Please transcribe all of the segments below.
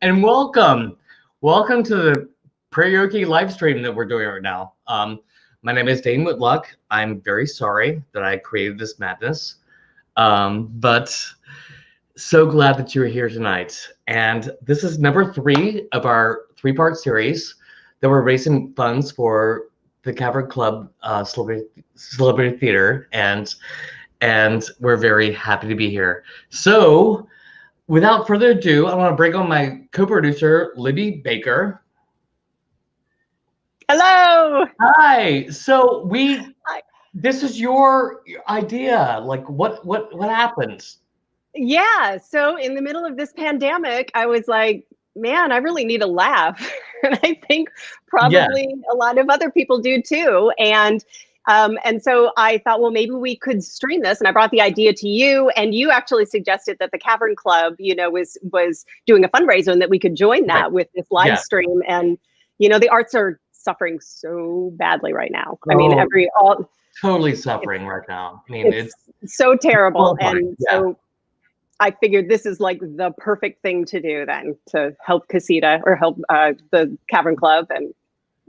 And welcome to the PRAIRIE-OKE live stream that we're doing right now. My name is Dane Whitlock. I'm very sorry that I created this madness, but so glad that you're here tonight. And this is number 3 of our 3-part series that we're raising funds for the Cavern Club Celebrity Theater, and we're very happy to be here. So, without further ado, I want to bring on my co-producer, Libby Baker. Hello. Hi. So this is your idea. Like, what happens? Yeah. So in the middle of this pandemic, I was like, man, I really need a laugh. And I think probably a lot of other people do too. And so I thought, well, maybe we could stream this. And I brought the idea to you, and you actually suggested that the Cavern Club, was doing a fundraiser and that we could join that with this live stream. And, the arts are suffering so badly right now. I mean, totally suffering right now. I mean, it's so terrible. And so I figured this is like the perfect thing to do then, to help Casita or help the Cavern Club. And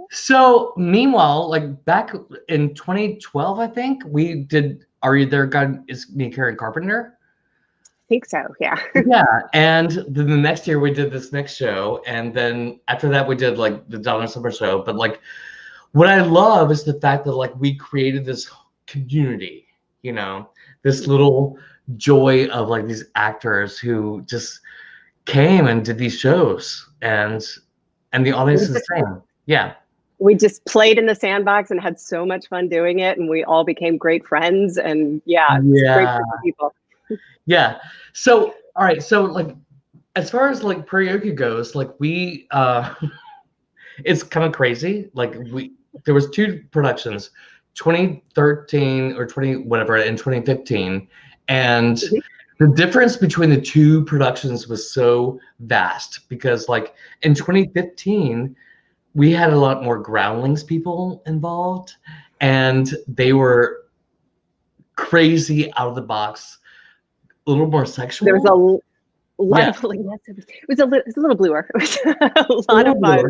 so meanwhile, like back in 2012, I think we did Are You There, God? Is Me Carrying Carpenter? I think so, yeah. Yeah, and then the next year we did this next show, and then after that we did like the Donna Summer Show. But like, what I love is the fact that like we created this community, this little joy of like these actors who just came and did these shows, and the audience is the same. Yeah. We just played in the sandbox and had so much fun doing it, and we all became great friends, and it's a great group of people. Yeah. So, all right. So like, as far as like PRAIRIE-OKE goes, like we, it's kind of crazy. Like there was 2 productions, 2013 or 2015. And the difference between the 2 productions was so vast because like in 2015, we had a lot more Groundlings people involved, and they were crazy out of the box, a little more sexual. There was a lot of, it was a little bluer. It was a lot of fun.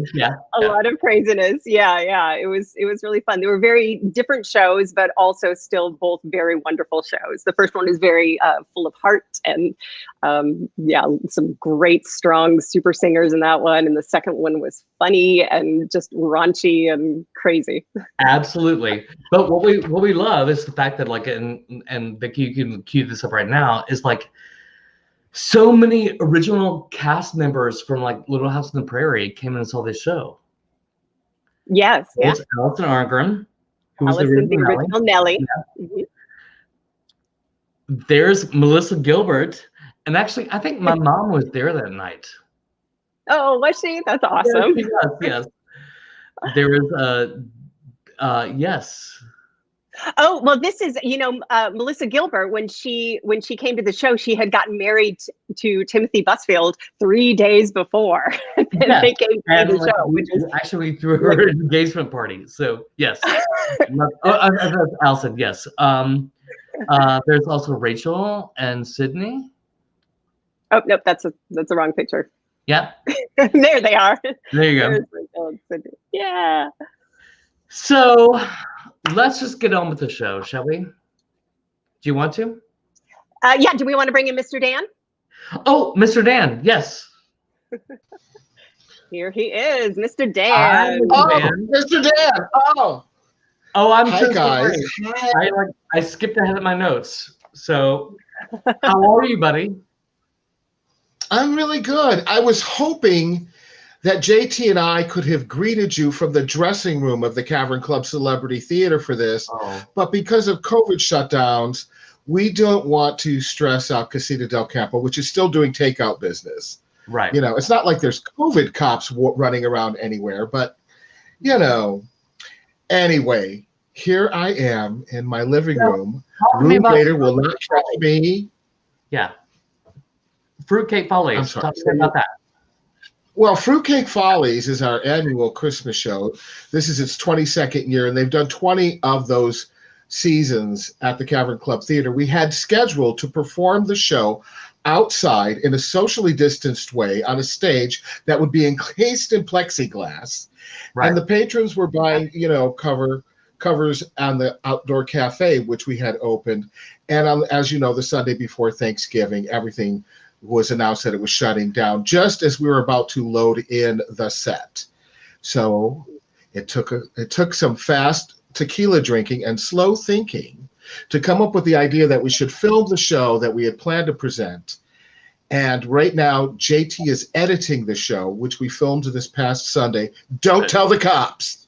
A lot of craziness. Yeah. It was really fun. They were very different shows, but also still both very wonderful shows. The first one is very full of heart, and some great, strong super singers in that one. And the second one was funny and just raunchy and crazy. Absolutely. But what we love is the fact that like, and Vicky, you can cue this up right now, is like, so many original cast members from like Little House on the Prairie came and saw this show. Yes, There's Allison Arngrim, who was Allison, the original Nellie. Yeah. There's Melissa Gilbert, and actually, I think my mom was there that night. Oh, was she? That's awesome. Yes. There is yes. Oh, well, this is, Melissa Gilbert, when she came to the show, she had gotten married to Timothy Busfield 3 days before. They came to the show. Which is actually through her engagement party. So yes. Alison, yes. There's also Rachel and Sydney. Oh, nope, that's the wrong picture. Yeah. There they are. There you go. Rachel and Sydney. Yeah. So let's just get on with the show, shall we? Do you want to? Yeah, do we want to bring in Mr. Dan? Oh, Mr. Dan, yes. Here he is, Mr. Dan. Mr. Dan. Oh, I'm hi, so guys. Sorry. I skipped ahead of my notes. So how are you, buddy? I'm really good. I was hoping that JT and I could have greeted you from the dressing room of the Cavern Club Celebrity Theater for this, but because of COVID shutdowns, we don't want to stress out Casita del Campo, which is still doing takeout business. Right. It's not like there's COVID cops running around anywhere, but, Anyway, here I am in my living room. Room later will not catch me. Yeah. Fruitcake Follies. I'm sorry. Talk to me about that. Well, Fruitcake Follies is our annual Christmas show. This is its 22nd year, and they've done 20 of those seasons at the Cavern Club Theater. We had scheduled to perform the show outside in a socially distanced way on a stage that would be encased in plexiglass. Right. And the patrons were buying, you know, covers on the outdoor cafe, which we had opened. And as you know, the Sunday before Thanksgiving, everything was announced that it was shutting down just as we were about to load in the set. So it took some fast tequila drinking and slow thinking to come up with the idea that we should film the show that we had planned to present. And right now, JT is editing the show, which we filmed this past Sunday. Don't tell the cops.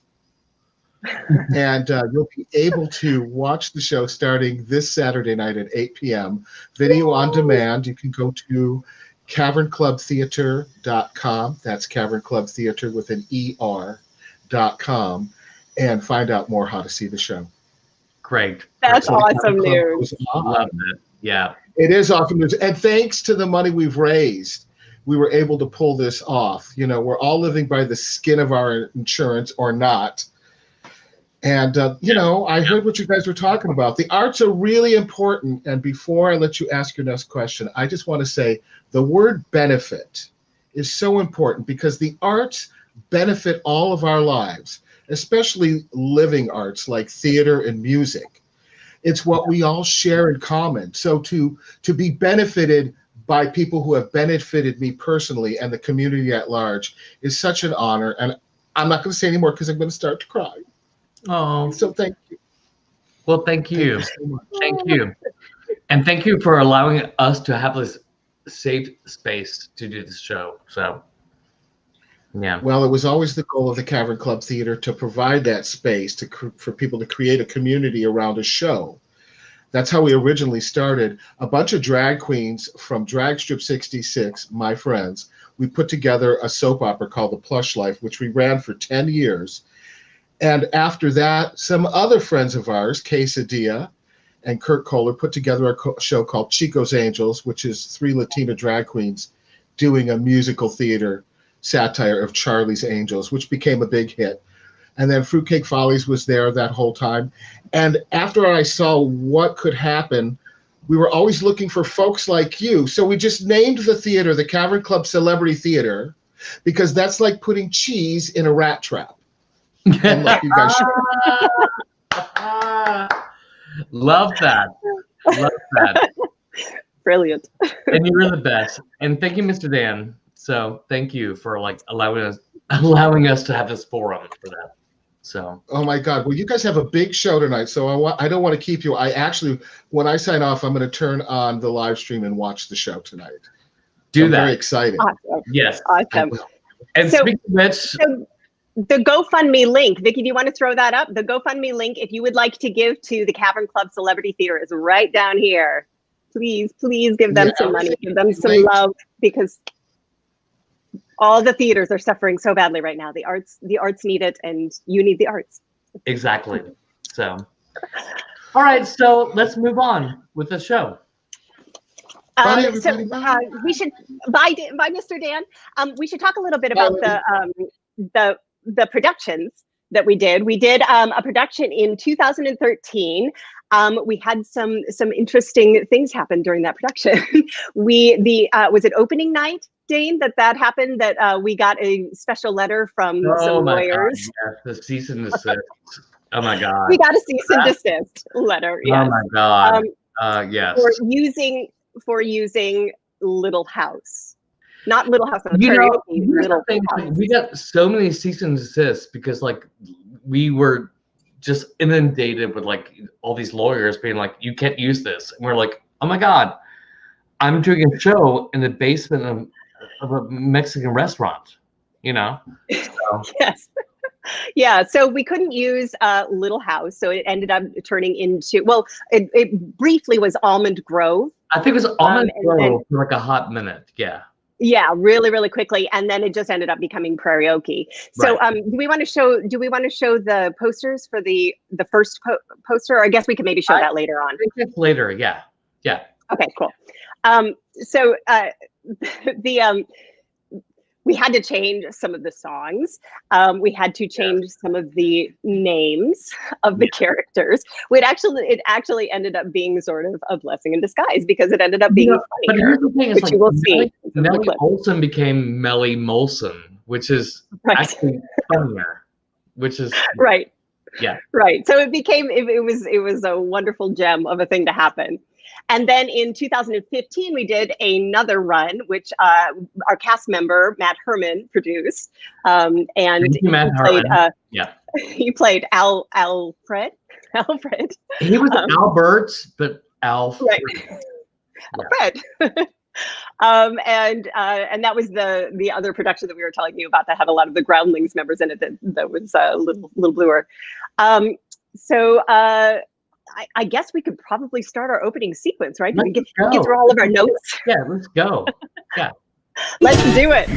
And you'll be able to watch the show starting this Saturday night at 8 p.m. Video on demand. You can go to cavernclubtheater.com. That's Cavern Club Theater with an ER.com, and find out more how to see the show. Great. That's awesome news. Love it. Yeah. It is awesome news. And thanks to the money we've raised, we were able to pull this off. You know, we're all living by the skin of our insurance or not. And, you know, I heard what you guys were talking about. The arts are really important. And before I let you ask your next question, I just want to say the word benefit is so important because the arts benefit all of our lives, especially living arts like theater and music. It's what we all share in common. So to be benefited by people who have benefited me personally and the community at large is such an honor. And I'm not going to say anymore because I'm going to start to cry. Oh, so thank you. Well, thank you. Thank you so much. Thank you. And thank you for allowing us to have this safe space to do this show. So, yeah. Well, it was always the goal of the Cavern Club Theater to provide that space for people to create a community around a show. That's how we originally started. A bunch of drag queens from Drag Strip 66, my friends, we put together a soap opera called The Plush Life, which we ran for 10 years. And after that, some other friends of ours, Quesadilla and Kurt Kohler, put together a show called Chico's Angels, which is 3 Latina drag queens doing a musical theater satire of Charlie's Angels, which became a big hit. And then Fruitcake Follies was there that whole time. And after I saw what could happen, we were always looking for folks like you. So we just named the theater the Cavern Club Celebrity Theater, because that's like putting cheese in a rat trap. And look, you guys Love that. Love that. Brilliant. And you were the best. And thank you, Mr. Dan. So thank you for like allowing us to have this forum for that. So. Oh my God. Well, you guys have a big show tonight, so I don't want to keep you. I actually, when I sign off, I'm going to turn on the live stream and watch the show tonight. Do that. I'm very excited. Awesome. Yes. Awesome. And so, speaking of which, so the GoFundMe link, Vicki, do you want to throw that up? The GoFundMe link, if you would like to give to the Cavern Club Celebrity Theater, is right down here. Please, please give them some money, give them some love, because all the theaters are suffering so badly right now. The arts need it, and you need the arts. Exactly. So, all right. So let's move on with the show. We should bye, Mr. Dan. We should talk a little bit about the productions that we did. We did a production in 2013. We had some interesting things happen during that production. Was it opening night, Dane, that happened, that we got a special letter from some lawyers. God, yes, the cease and desist. Oh my God. We got a cease and desist letter. Yes. Oh my God. Yes. For using Little House. Not Little House on the Prairie. We got so many cease and desists because like we were just inundated with like all these lawyers being like, you can't use this. And we're like, oh my God, I'm doing a show in the basement of a Mexican restaurant, you know? So. Yes. Yeah, so we couldn't use Little House, so it ended up turning into, well, it briefly was Almond Grove. I think it was Almond Grove for like a hot minute, yeah. Yeah, really, really quickly, and then it just ended up becoming PRAIRIE-OKE. So, do we want to show the posters for the first poster? Or I guess we could maybe show that later on. I think later, yeah. Okay, cool. we had to change some of the songs. We had to change some of the names of the characters. It actually ended up being sort of a blessing in disguise because it ended up being funnier, which you will see. Nellie Olsen became Melly Molson, which is actually funnier, which is right. Yeah. Right. So it was a wonderful gem of a thing to happen. And then in 2015, we did another run, which our cast member, Matt Herrmann, produced. And he played Alfred. He was Albert, but Alfred. Right. Alfred. And that was the other production that we were telling you about that had a lot of the Groundlings members in it that was a little bluer. I guess we could probably start our opening sequence, right? Did we get through all of our notes? Yeah, let's go. Yeah. Let's do it.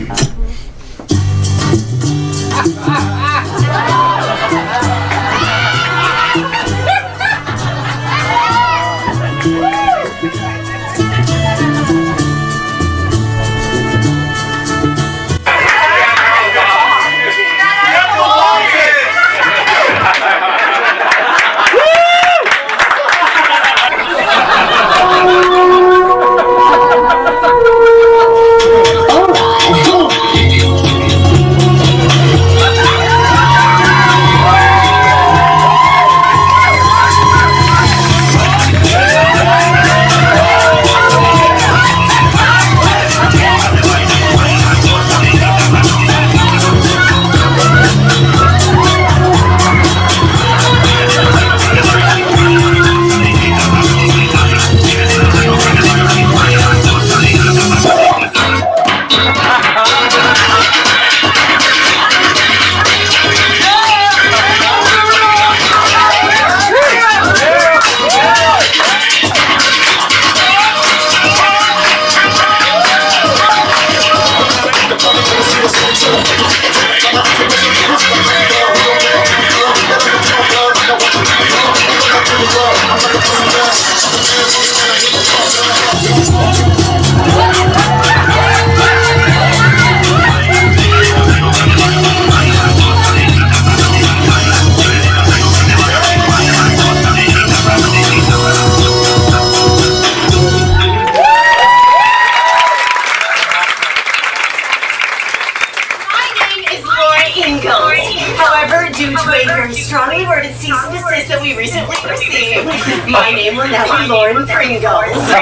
My name is Nellie Lauren Pringles. I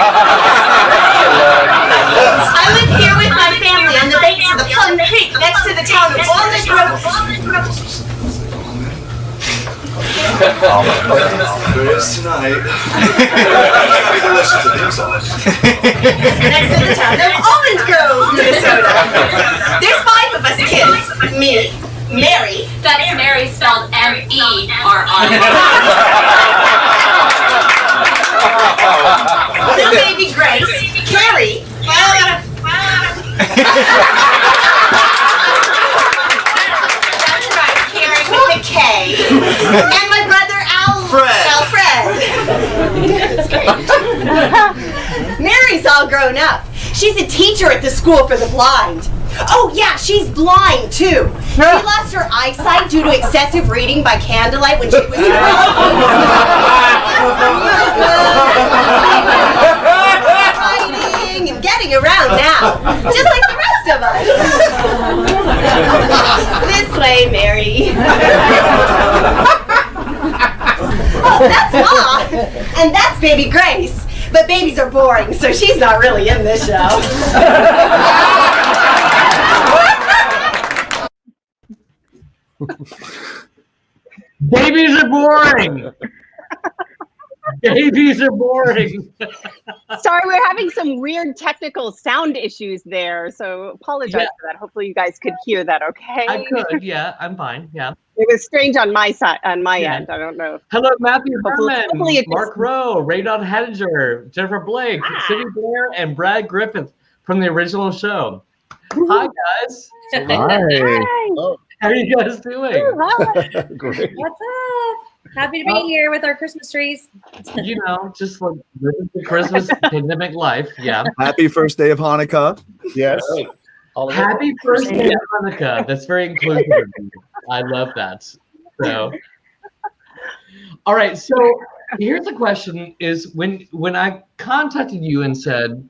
live here with my family on the banks of the Plum Creek next to the town of Walnut Grove. There is tonight. Next to the town of Almond Grove, Minnesota. There's 5 of us kids. Me, Mary. That's Mary spelled M-E-R-R. Little baby Grace, Carrie, that's right, Carrie with a K, and my brother Alfred. Mary's all grown up. She's a teacher at the school for the blind. Oh yeah, she's blind too. She lost her eyesight due to excessive reading by candlelight when she was hiding and getting around now, just like the rest of us. This way, Mary. Oh, that's Ma, and that's baby Grace. But babies are boring, so she's not really in this show. Babies are boring. Babies are boring. Sorry, we're having some weird technical sound issues there, so apologize for that. Hopefully you guys could hear that okay. I could, yeah, I'm fine, yeah. It was strange on my side, on my end. I don't know. Hello, Matthew Herrmann, hopefully Mark Rowe, Raydon Hadinger, Jennifer Blake, Cindy Blair, and Brad Griffith from the original show. Hi, guys. Hi. How are you guys doing? Great. What's up? Happy to be here with our Christmas trees. You know, just like living the Christmas pandemic life. Yeah. Happy first day of Hanukkah. Yes. Happy first day of Hanukkah. That's very inclusive of you. I love that. So, all right. So here's the question: is when I contacted you and said,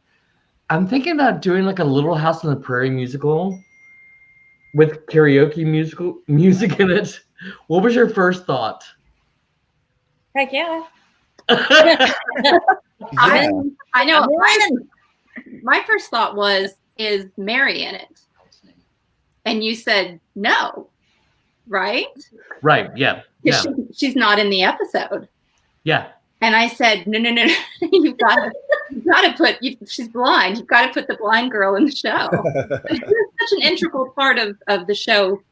I'm thinking about doing like a Little House on the Prairie musical with karaoke music in it. What was your first thought? Heck yeah. I know. My first thought was, is Mary in it? And you said no, right? Right. Yeah. Yeah. She's not in the episode. Yeah. And I said, no. You've got to put. She's blind. You've got to put the blind girl in the show. She's such an integral part of the show,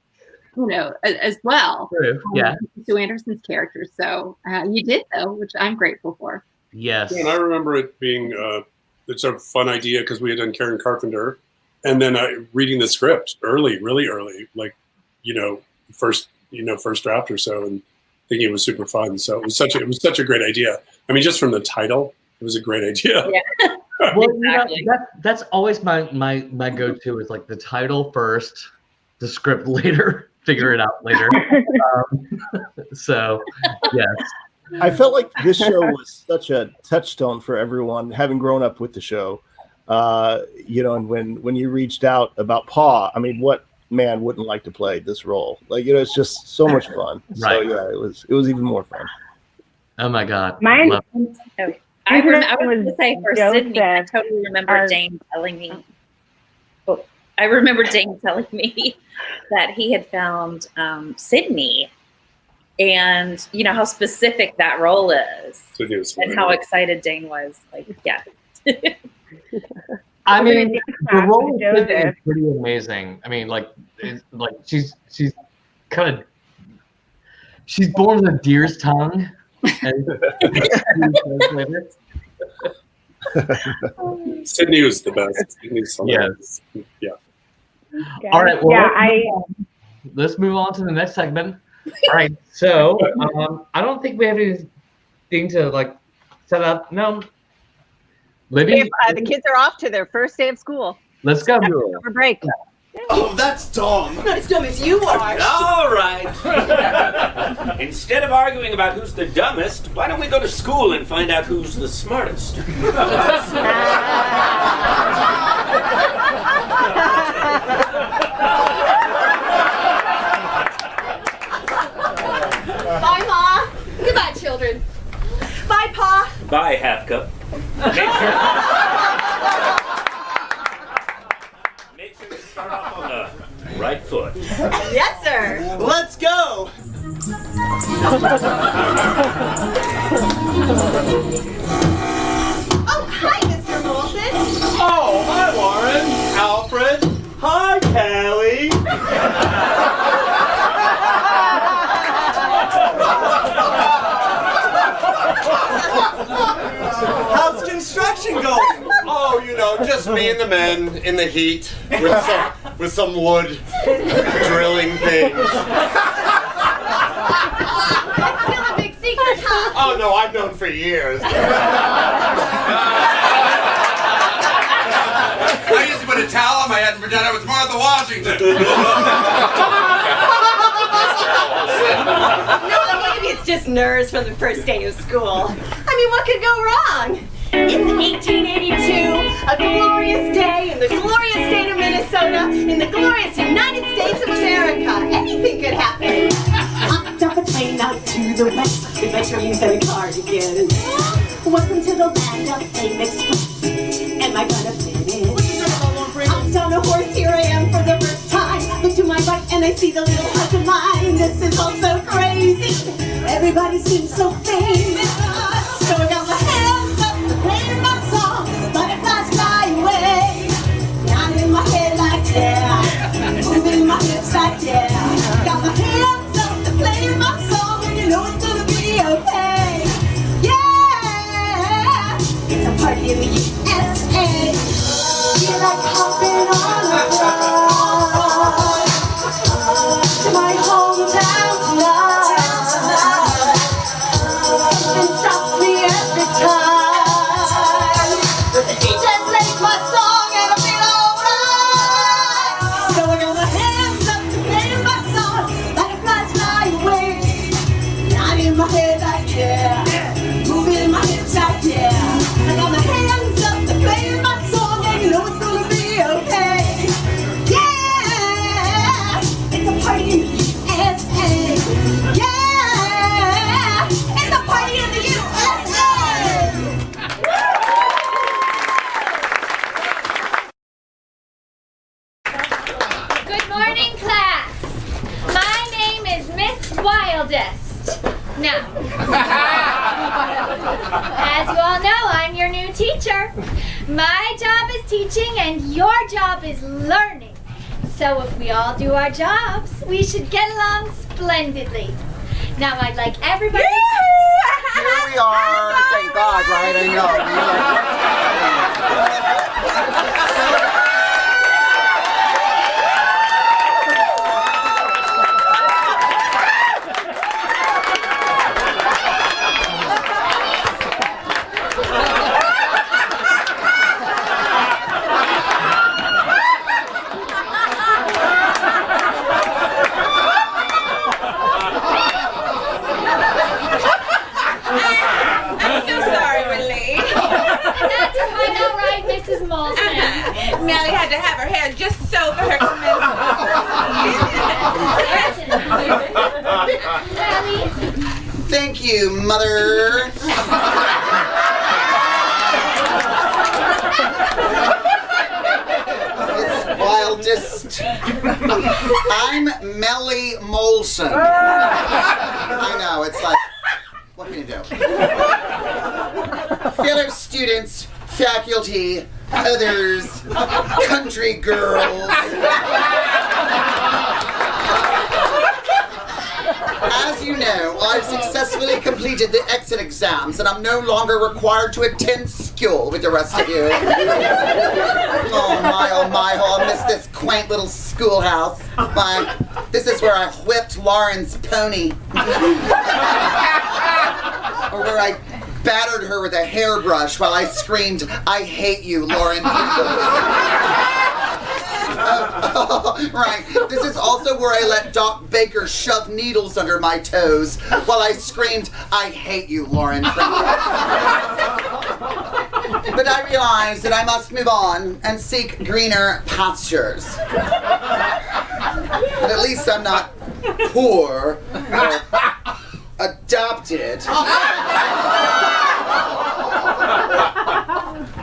as well. True. Yeah. Sue Anderson's character. So you did though, which I'm grateful for. Yes. And I remember it being it's a fun idea because we had done Karen Carpenter, and then reading the script really early, like first draft or so, and thinking it was super fun. So it was such a great idea. I mean, just from the title, it was a great idea. Yeah. Well, Exactly. that's always my go-to is like the title first, the script later, figure it out later. So yes. I felt like this show was such a touchstone for everyone, having grown up with the show. And when you reached out about Pa, I mean, what man wouldn't like to play this role? Like, it's just so much fun. Right. So yeah, it was even more fun. Oh my God. Mine. Love Oh, I was was going to say for Joseph Sydney, I totally remember as- Dane telling me. Oh, I remember Dane telling me that he had found Sydney, and how specific that role is, Sydney was and fun. how excited Dane was. Like, yeah. I mean, the role of Joseph. Sydney is pretty amazing. I mean, she's kind of she's born with a deer's tongue. Sydney was the best. Sydney's Yes. Yeah. All right. Well, Yeah, let's move on to the next segment. All right. So I don't think we have anything to set up. No. Libby, The kids are off to their first day of school. let's go. Over break. Oh, that's dumb. Not as dumb as you are. All right. Instead of arguing about who's the dumbest, why don't we go to school and find out who's the smartest? Bye, Ma. Goodbye, children. Bye, Pa. Bye, half cup. Make sure to start off on the right foot. Yes, sir. Let's go. Oh, hi, Mr. Molson. Oh, hi, Warren. Alfred. Hi, Callie. How's construction going? Oh, just me and the men in the heat with some wood drilling things. It's still a big secret, huh? Oh no, I've known for years. I used to put a towel on my head and pretend I was Martha Washington. No, maybe it's just nerves from the first day of school. I mean, what could go wrong? It's 1882, a glorious day in the glorious state of Minnesota, in the glorious United States of America. Anything could happen. Hopped off a plane out to the west with my dreams and a cardigan. Welcome to the land of Fame Express. Am I gonna fit in? Hopped on a horse, here I am for the first time. Look to my right and I see the little house of mine. This is all so crazy. Everybody seems so famous. So I got my hands up to play my song. Butterflies fly away. Down in my head like that. Moving my hips like that. Got my hands up to play my song. And you know it's gonna be okay. Yeah. It's a party in the USA. Feel like hopping on a bus to my hometown tonight. Something yeah. Moving my hips out, yeah. I got my hands up, they're playing my song, and you know it's gonna be okay. Yeah, it's a party in the USA. Yeah, it's a party in the USA. Good morning, class. My name is Miss Wildest. Now, as you all know, I'm your new teacher. My job is teaching and your job is learning. So if we all do our jobs, we should get along splendidly. Now I'd like everybody Here we are. Thank God, right? I know. Nellie had to have her hair just so for her commencement. Thank you, Mother. Miss Wildest. I'm Mellie Molson. I know, it's like, what can you do? Fellow students, faculty, others, country girls. As you know, I've successfully completed the exit exams and I'm no longer required to attend school with the rest of you. Oh my, how I miss this quaint little schoolhouse. Why, this is where I whipped Lauren's pony. Or where I battered her with a hairbrush while I screamed, "I hate you, Lauren." Right. This is also where I let Doc Baker shove needles under my toes while I screamed, "I hate you, Lauren." But I realized that I must move on and seek greener pastures. But at least I'm not poor or adopted.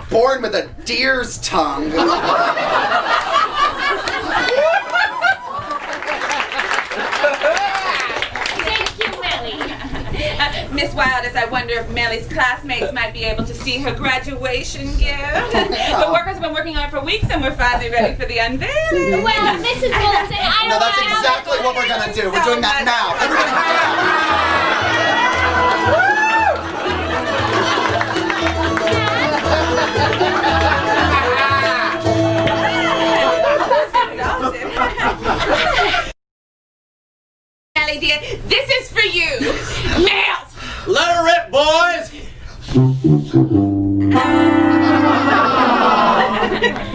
Born with a deer's tongue. Thank you, Mellie. Miss Wildest, I wonder if Mellie's classmates might be able to see her graduation gift. The workers have been working on it for weeks and we're finally ready for the unveiling. Well, Mrs. Wilson, I don't No, that's exactly what we're gonna do. We're doing that now. Nellie dear, this is for you. Males! Let her rip, boys!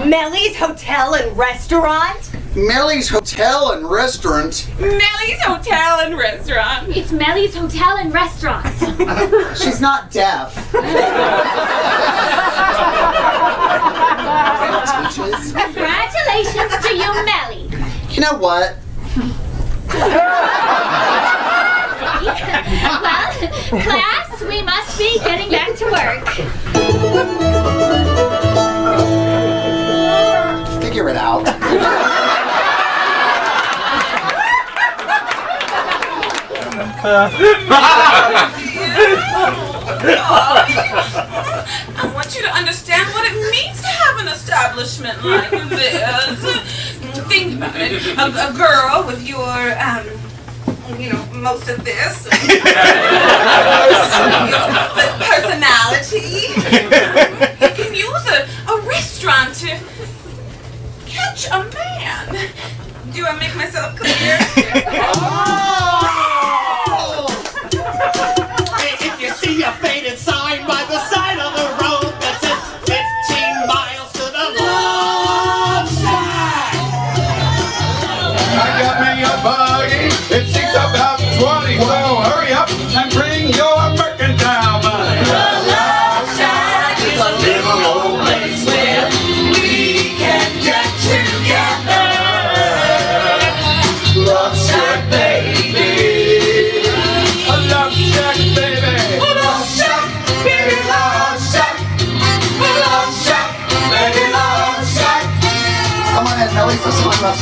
Mellie's Hotel and Restaurant? Mellie's Hotel and Restaurant. Mellie's Hotel and Restaurant. It's Mellie's Hotel and Restaurant. She's not deaf. Congratulations to you, Mellie. You know what? Well, class, we must be getting back to work. Figure it out. I want you to understand what it means to have an establishment like this. Think about it. A girl with your, most of this. Personality. You can use a restaurant to catch a man. Do I make myself clear? If you see a faded sign by the side of the road that says 15 miles to the love shack. I got me a buggy, it seats about 20, so hurry up and bring your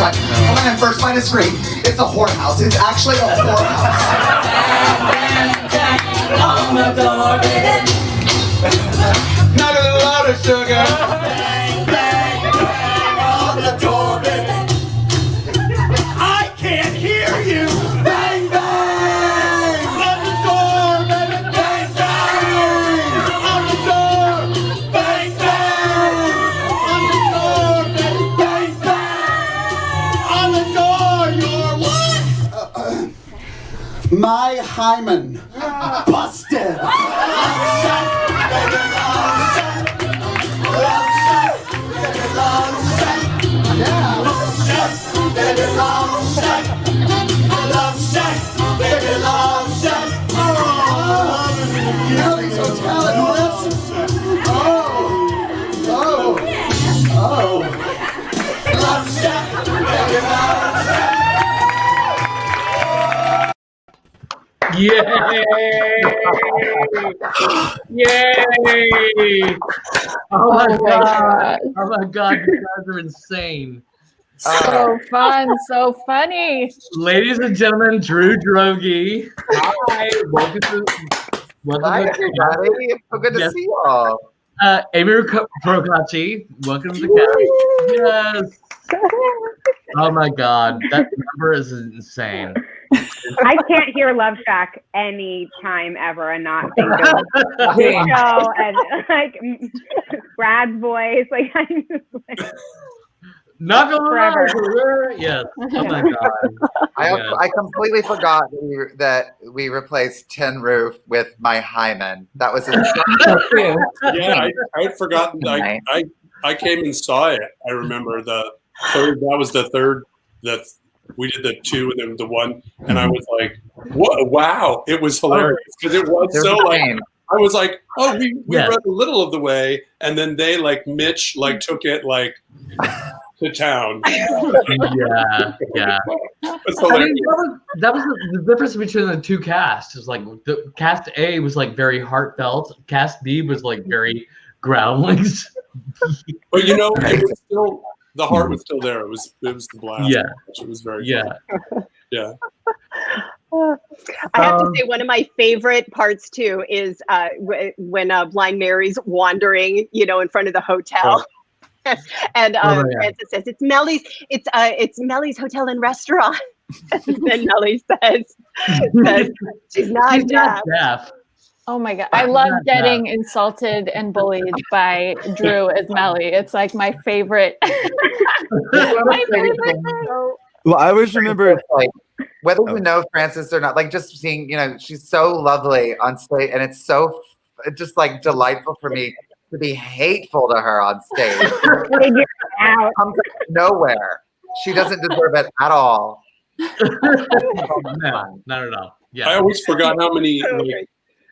side. Oh man, first line is free. It's a whorehouse. It's actually a whorehouse. On the door, baby. Not a lot of sugar. Bang, bang, bang on the door, baby. I can't hear you. Bang, bang on the door, baby. Bang, bang on the door. Bang, bang on the door, baby. Bang, bang on the door. You're what? My hymen. Busted. Yay! Yay! Oh my god! Oh my god! You guys are insane. So fun, so funny. Ladies and gentlemen, Droege. Hi. Welcome to everybody. So good to see you all. Amy Procacci. Welcome to the cast. Yes. Oh my god, that number is insane. I can't hear Love Shack any time ever and not think of this show and like Brad's voice. Like I'm just like not gonna forever. lie. Yes. Oh my god. I completely forgot that we replaced Tin Roof with my hymen. That was Yeah, I had forgotten. I came and saw it. I remember the third. That was the third. That we did the 2 and then the 1, and I was like, "What? Wow!" It was hilarious because it was so like. I was like, "Oh, we run a little of the way," and then they like Mitch like took it like to town. Yeah. I mean, that was the difference between the two casts. Is like the cast A was like very heartfelt. Cast B was like very groundlings. But you know, it was still. The heart was still there. It was the blast. Yeah. It was very yeah. Yeah. I have to say one of my favorite parts too is when Blind Mary's wandering, in front of the hotel. And Francis says, it's Mellie's hotel and restaurant. And then Nellie says she's not deaf. Oh my god, I love getting insulted and bullied by Drew as Mellie. It's like my favorite. My favorite thing. Well, I always remember like whether you know Francis or not, like just seeing, she's so lovely on stage, and it's so just like delightful for me to be hateful to her on stage. Comes out of nowhere. She doesn't deserve it at all. No, not at all. Yeah. I always forgot how many.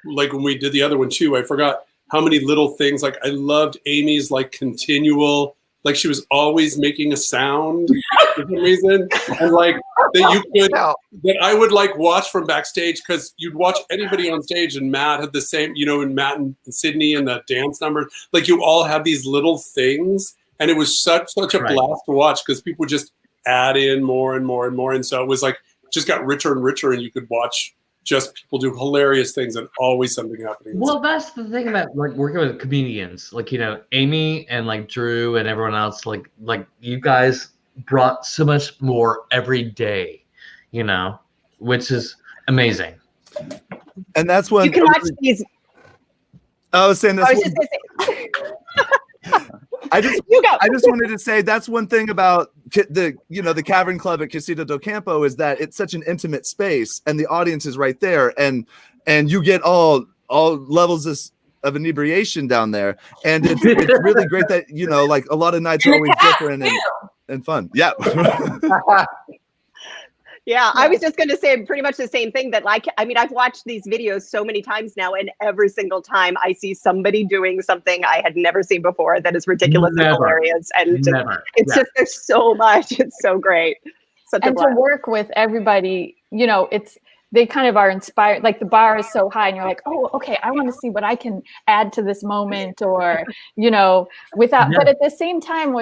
Like when we did the other one too, I forgot how many little things. Like I loved Amy's like continual, like she was always making a sound for some reason, and like that you could that I would like watch from backstage because you'd watch anybody on stage and Matt had the same, and Matt and Sydney and the dance numbers, like you all have these little things, and it was such a blast to watch because people just add in more and more and more, and so it was like just got richer and richer, and you could watch. Just people do hilarious things and always something happening. Well, that's the thing about like working with comedians, like Amy and like Drew and everyone else. Like you guys brought so much more every day, which is amazing. And that's when you can watch these. I was saying that's. I just wanted to say that's one thing about the Cavern Club at Casita do Campo is that it's such an intimate space and the audience is right there and you get all levels of inebriation down there, and it's really great that like a lot of nights are always different and fun. Yeah. Yeah, I was just going to say pretty much the same thing that I've watched these videos so many times now, and every single time I see somebody doing something I had never seen before that is ridiculous and hilarious. And it's just, there's so much. It's so great. And to work with everybody, they kind of are inspired. Like the bar is so high and you're like, oh, okay, I want to see what I can add to this moment or, but at the same time,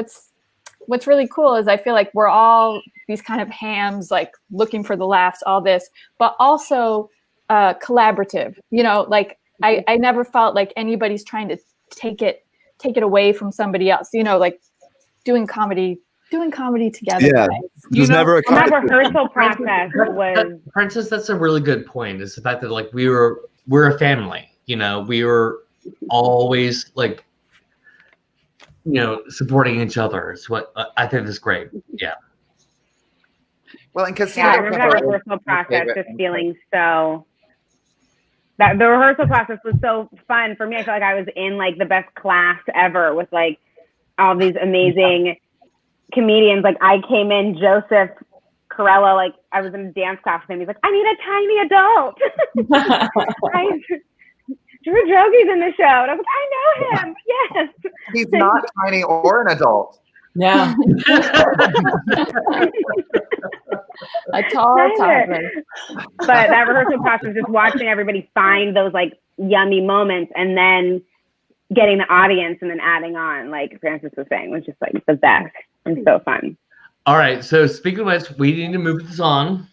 what's really cool is I feel like we're all these kind of hams, like looking for the laughs, all this, but also collaborative. You know, like I never felt like anybody's trying to take it away from somebody else. You know, like doing comedy together. Yeah, there's never a that rehearsal process was. Princess, that's a really good point. Is the fact that like we're a family. You know, we were always like, you know, supporting each other. It's what I think is great. Yeah. Well, and because I remember that rehearsal process just feeling so. That the rehearsal process was so fun for me. I felt like I was in like the best class ever with like all these amazing comedians. Like I came in, Joseph Corella, like I was in a dance class with him. He's like, I need a tiny adult. Drew Droge's in the show. And I was like, I know him. Yes. He's not tiny or an adult. Yeah. A tall toddler. But that rehearsal process, just watching everybody find those like yummy moments and then getting the audience and then adding on, like Francis was saying, was just like the best and so fun. All right. So speaking of which, we need to move this on.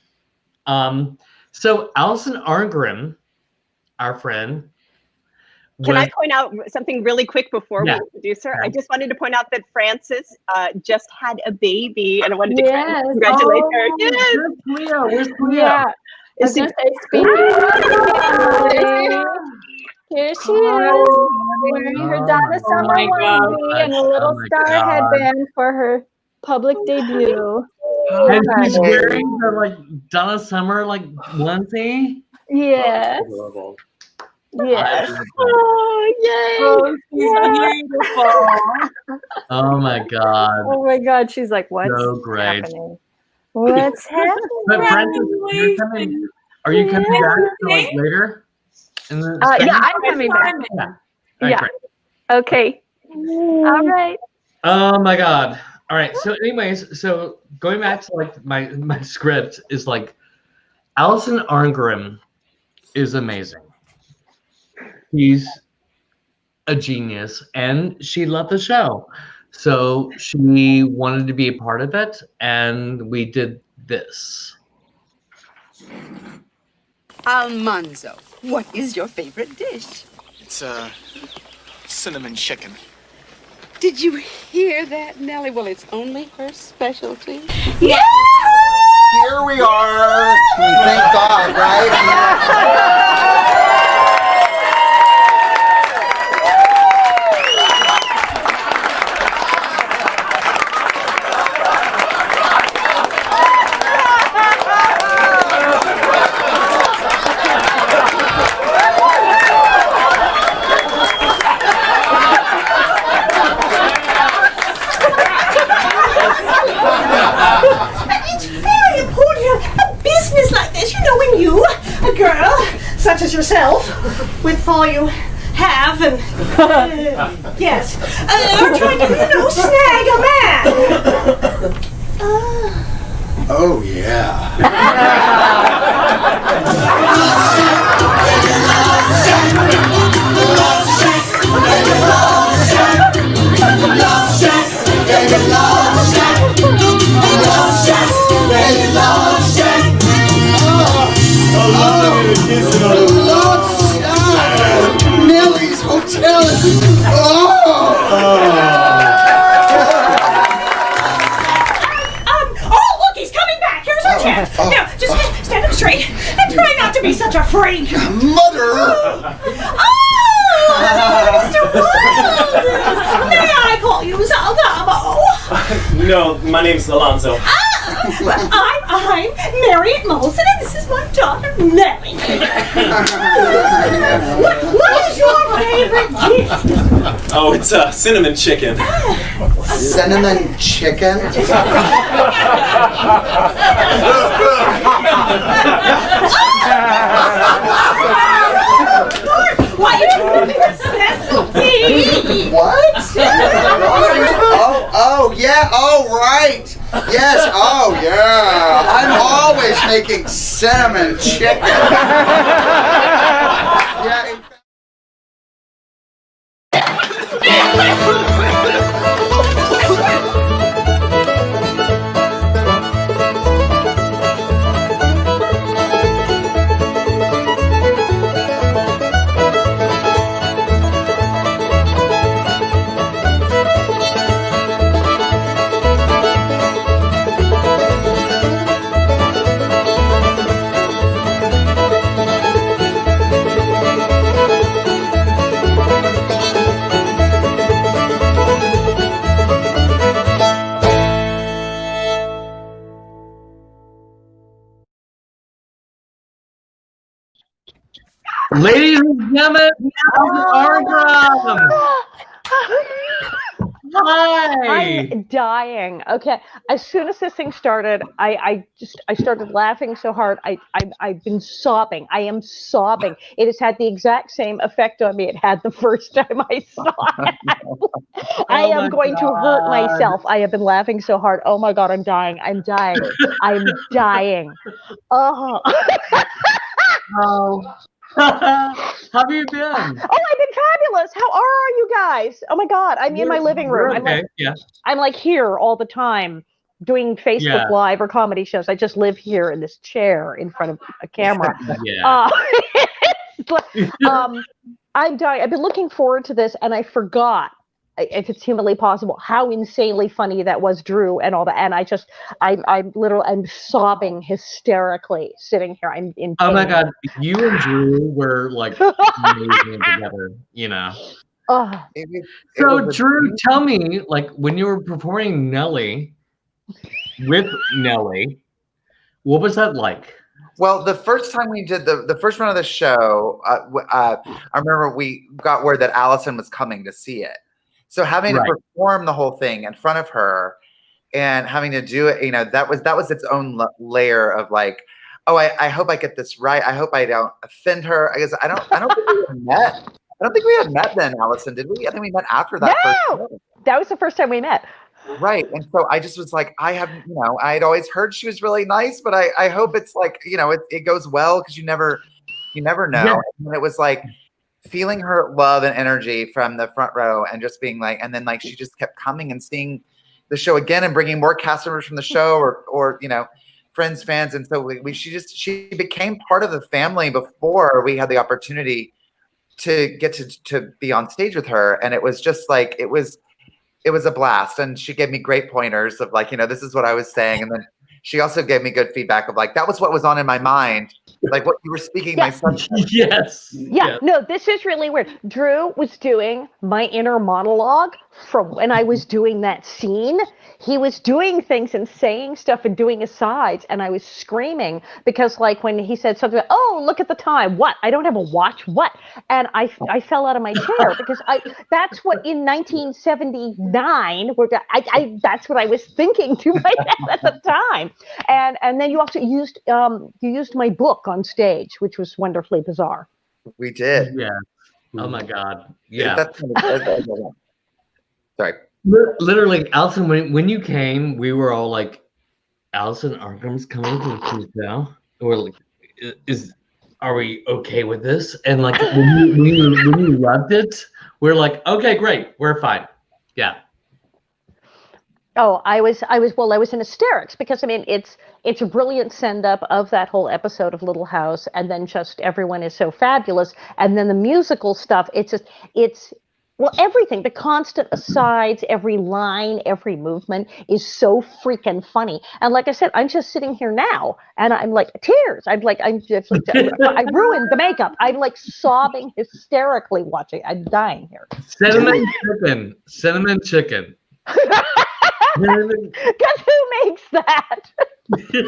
So Allison Arngrim, our friend. Can I point out something really quick before we introduce her? I just wanted to point out that Francis just had a baby, and I wanted to congratulate her. Yes. Where's Cleo? Yeah. I was going to say, here she is, wearing her Donna Summer onesie and a little star headband for her public debut. And she's wearing the like Donna Summer like onesie. Yes. Yes. Oh, yay. Oh, she's beautiful. Oh my God. Oh my God. She's like, what's happening? What's happening? But Francis, are you coming back to, like later? Yeah, I'm coming back. Yeah. Okay. All right. Oh my God. All right. So anyways, so going back to like my script is like Allison Arngrim is amazing. She's a genius and she loved the show. So she wanted to be a part of it and we did this. Almanzo, what is your favorite dish? It's cinnamon chicken. Did you hear that, Nellie? Well, it's only her specialty. Yeah! Here we are. Thank God, right? A girl such as yourself, with all you have and yes, are trying to, snag a man. Oh yeah. Nellie's hotel is Look, he's coming back. Here's our chance. Now, just stand up straight and try not to be such a freak. Mother! Mr. Wildman! May I call you Zalgamo? No, my name's Alonzo. Well, I'm Mary Molson, and this is my daughter, Nellie. What is your favorite dish? Oh, it's cinnamon chicken. Cinnamon chicken? Why are you doing this specialty? What? Oh, yeah, oh, right. Yes, oh, yeah. I'm always making cinnamon chicken. Yeah, in Ladies and gentlemen, Allison Arngrim. Hi. I'm dying. Okay, as soon as this thing started, I started laughing so hard. I've been sobbing. I am sobbing. It has had the exact same effect on me it had the first time I saw it. I am going to hurt myself. I have been laughing so hard. Oh my God, I'm dying. I'm dying. I'm dying. Oh. Oh. How have you been? Oh, I've been fabulous. How are you guys? Oh my God, I'm in my living room. I'm like here all the time doing Facebook Live or comedy shows. I just live here in this chair in front of a camera. I'm dying. I've been looking forward to this, and I forgot, if it's humanly possible, how insanely funny that was, Drew, and all that. And I'm sobbing hysterically sitting here. I'm in pain. Oh my God, you and Drew were like amazing together, you know. So Drew, tell me, like, when you were performing Nellie with Nellie, what was that like? Well, the first time we did the first run of the show, I remember we got word that Allison was coming to see it. So having to perform the whole thing in front of her and having to do it, you know, that was its own layer of like, oh, I hope I get this right. I hope I don't offend her. I guess I don't think we had met. I don't think we had met then, Allison, did we? I think we met after that. No, that was the first time we met. Right. And so I just was like, I had always heard she was really nice, but I hope it's like, you know, it goes well, because you never know. Yeah. And it was like, feeling her love and energy from the front row, and just being like, and then like she just kept coming and seeing the show again and bringing more cast members from the show or you know, friends, fans. And so she became part of the family before we had the opportunity to get to be on stage with her. And it was just like, it was a blast. And she gave me great pointers of like, you know, this is what I was saying. And then she also gave me good feedback of like, that was what was on in my mind. Like what you were speaking, my son. Yes. Yeah. No, this is really weird. Drew was doing my inner monologue from when I was doing that scene. He was doing things and saying stuff and doing asides, and I was screaming because, like, when he said something, like, oh, look at the time. What? I don't have a watch. What? And I fell out of my chair because that's what in 1979 that's what I was thinking to myself at the time. And then you also used my book on stage, which was wonderfully bizarre. We did. Yeah. Oh my God. Yeah. Sorry. Literally, Allison, when you came, we were all like, Allison Arngrim's coming to the show. We're like, are we okay with this? And like when you loved it, we're like, okay, great, we're fine. Yeah. Oh, I was in hysterics because I mean it's a brilliant send up of that whole episode of Little House, and then just everyone is so fabulous, and then the musical stuff. Well, everything, the constant asides, every line, every movement is so freaking funny. And like I said, I'm just sitting here now and I'm like, tears. I ruined the makeup. I'm like sobbing hysterically watching. I'm dying here. Cinnamon chicken. Because who makes that?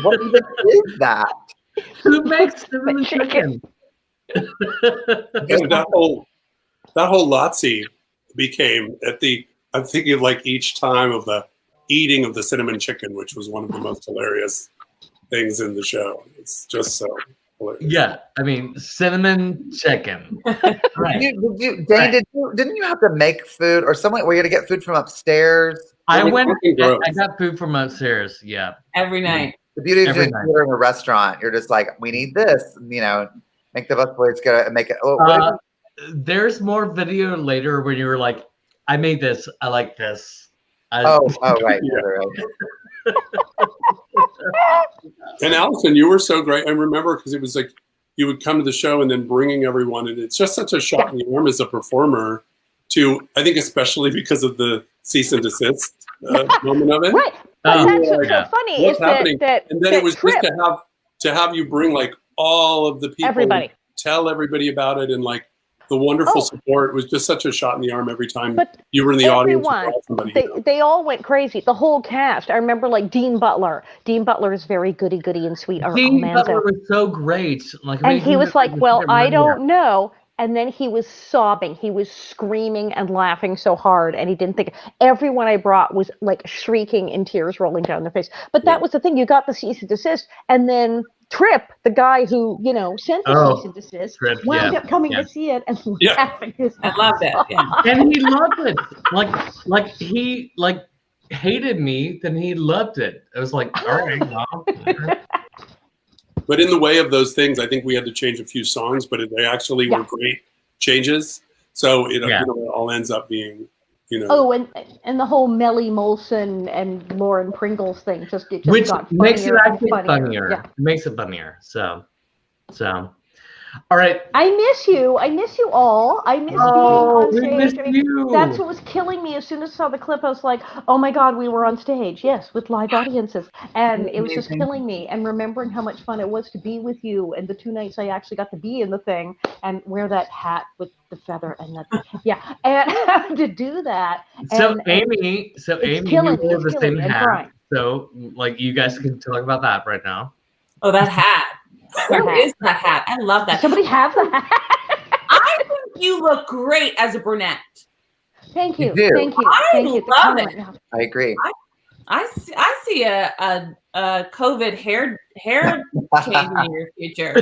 What even is that? Who makes cinnamon chicken? And that whole Lotsie became I'm thinking of like each time of the eating of the cinnamon chicken, which was one of the most hilarious things in the show. It's just so hilarious. Yeah, I mean, cinnamon chicken. Right. Dane, didn't you have to make food or something? Were you to get food from upstairs? I got food from upstairs. Yeah, every night. The beauty of doing theater in a restaurant, you're just like, we need this, you know, make the busboys go and make it. There's more video later when you were like, I made this. I like this. Right. And Allison, you were so great. I remember because it was like you would come to the show and then bringing everyone, and it's just such a shot in the arm as a performer. I think especially because of the cease and desist moment of it. Right. That's what's so funny is that and then it was just to have you bring like all of the people, everybody, tell everybody about it, and like the wonderful support. It was just such a shot in the arm every time you were in the everyone, audience. Somebody, they all went crazy. The whole cast. I remember like Dean Butler. Dean Butler is very goody and sweet. Dean Butler was so great. Like, and he was like, well, I don't know. And then he was sobbing. He was screaming and laughing so hard. And he didn't think. Everyone I brought was like shrieking and tears rolling down their face. But that was the thing. You got the cease and desist. And then Trip, the guy who, sent the cease and desist, wound up coming to see it and laughing his I love that. Yeah. And he loved it. Like he hated me, then he loved it. I was like, all right, well. But in the way of those things, I think we had to change a few songs, but they actually were great changes. So it all ends up being, Oh, and the whole Mellie Molson and Lauren Pringles thing which got makes it actually funnier. Yeah. It makes it funnier. So. All right. I miss you. I miss you all. I miss being on stage. We miss you. That's what was killing me. As soon as I saw the clip, I was like, oh my God, we were on stage. Yes, with live audiences. And it was just killing me. And remembering how much fun it was to be with you. And the 2 nights I actually got to be in the thing and wear that hat with the feather and and to do that. Amy, you wore the same hat. So, you guys can talk about that right now. Oh, that hat. Where is that hat? I love that. Somebody have the hat. I think you look great as a brunette. Thank you. You do. Thank you. I Thank you. love it. I agree. I see a COVID hair change in your future.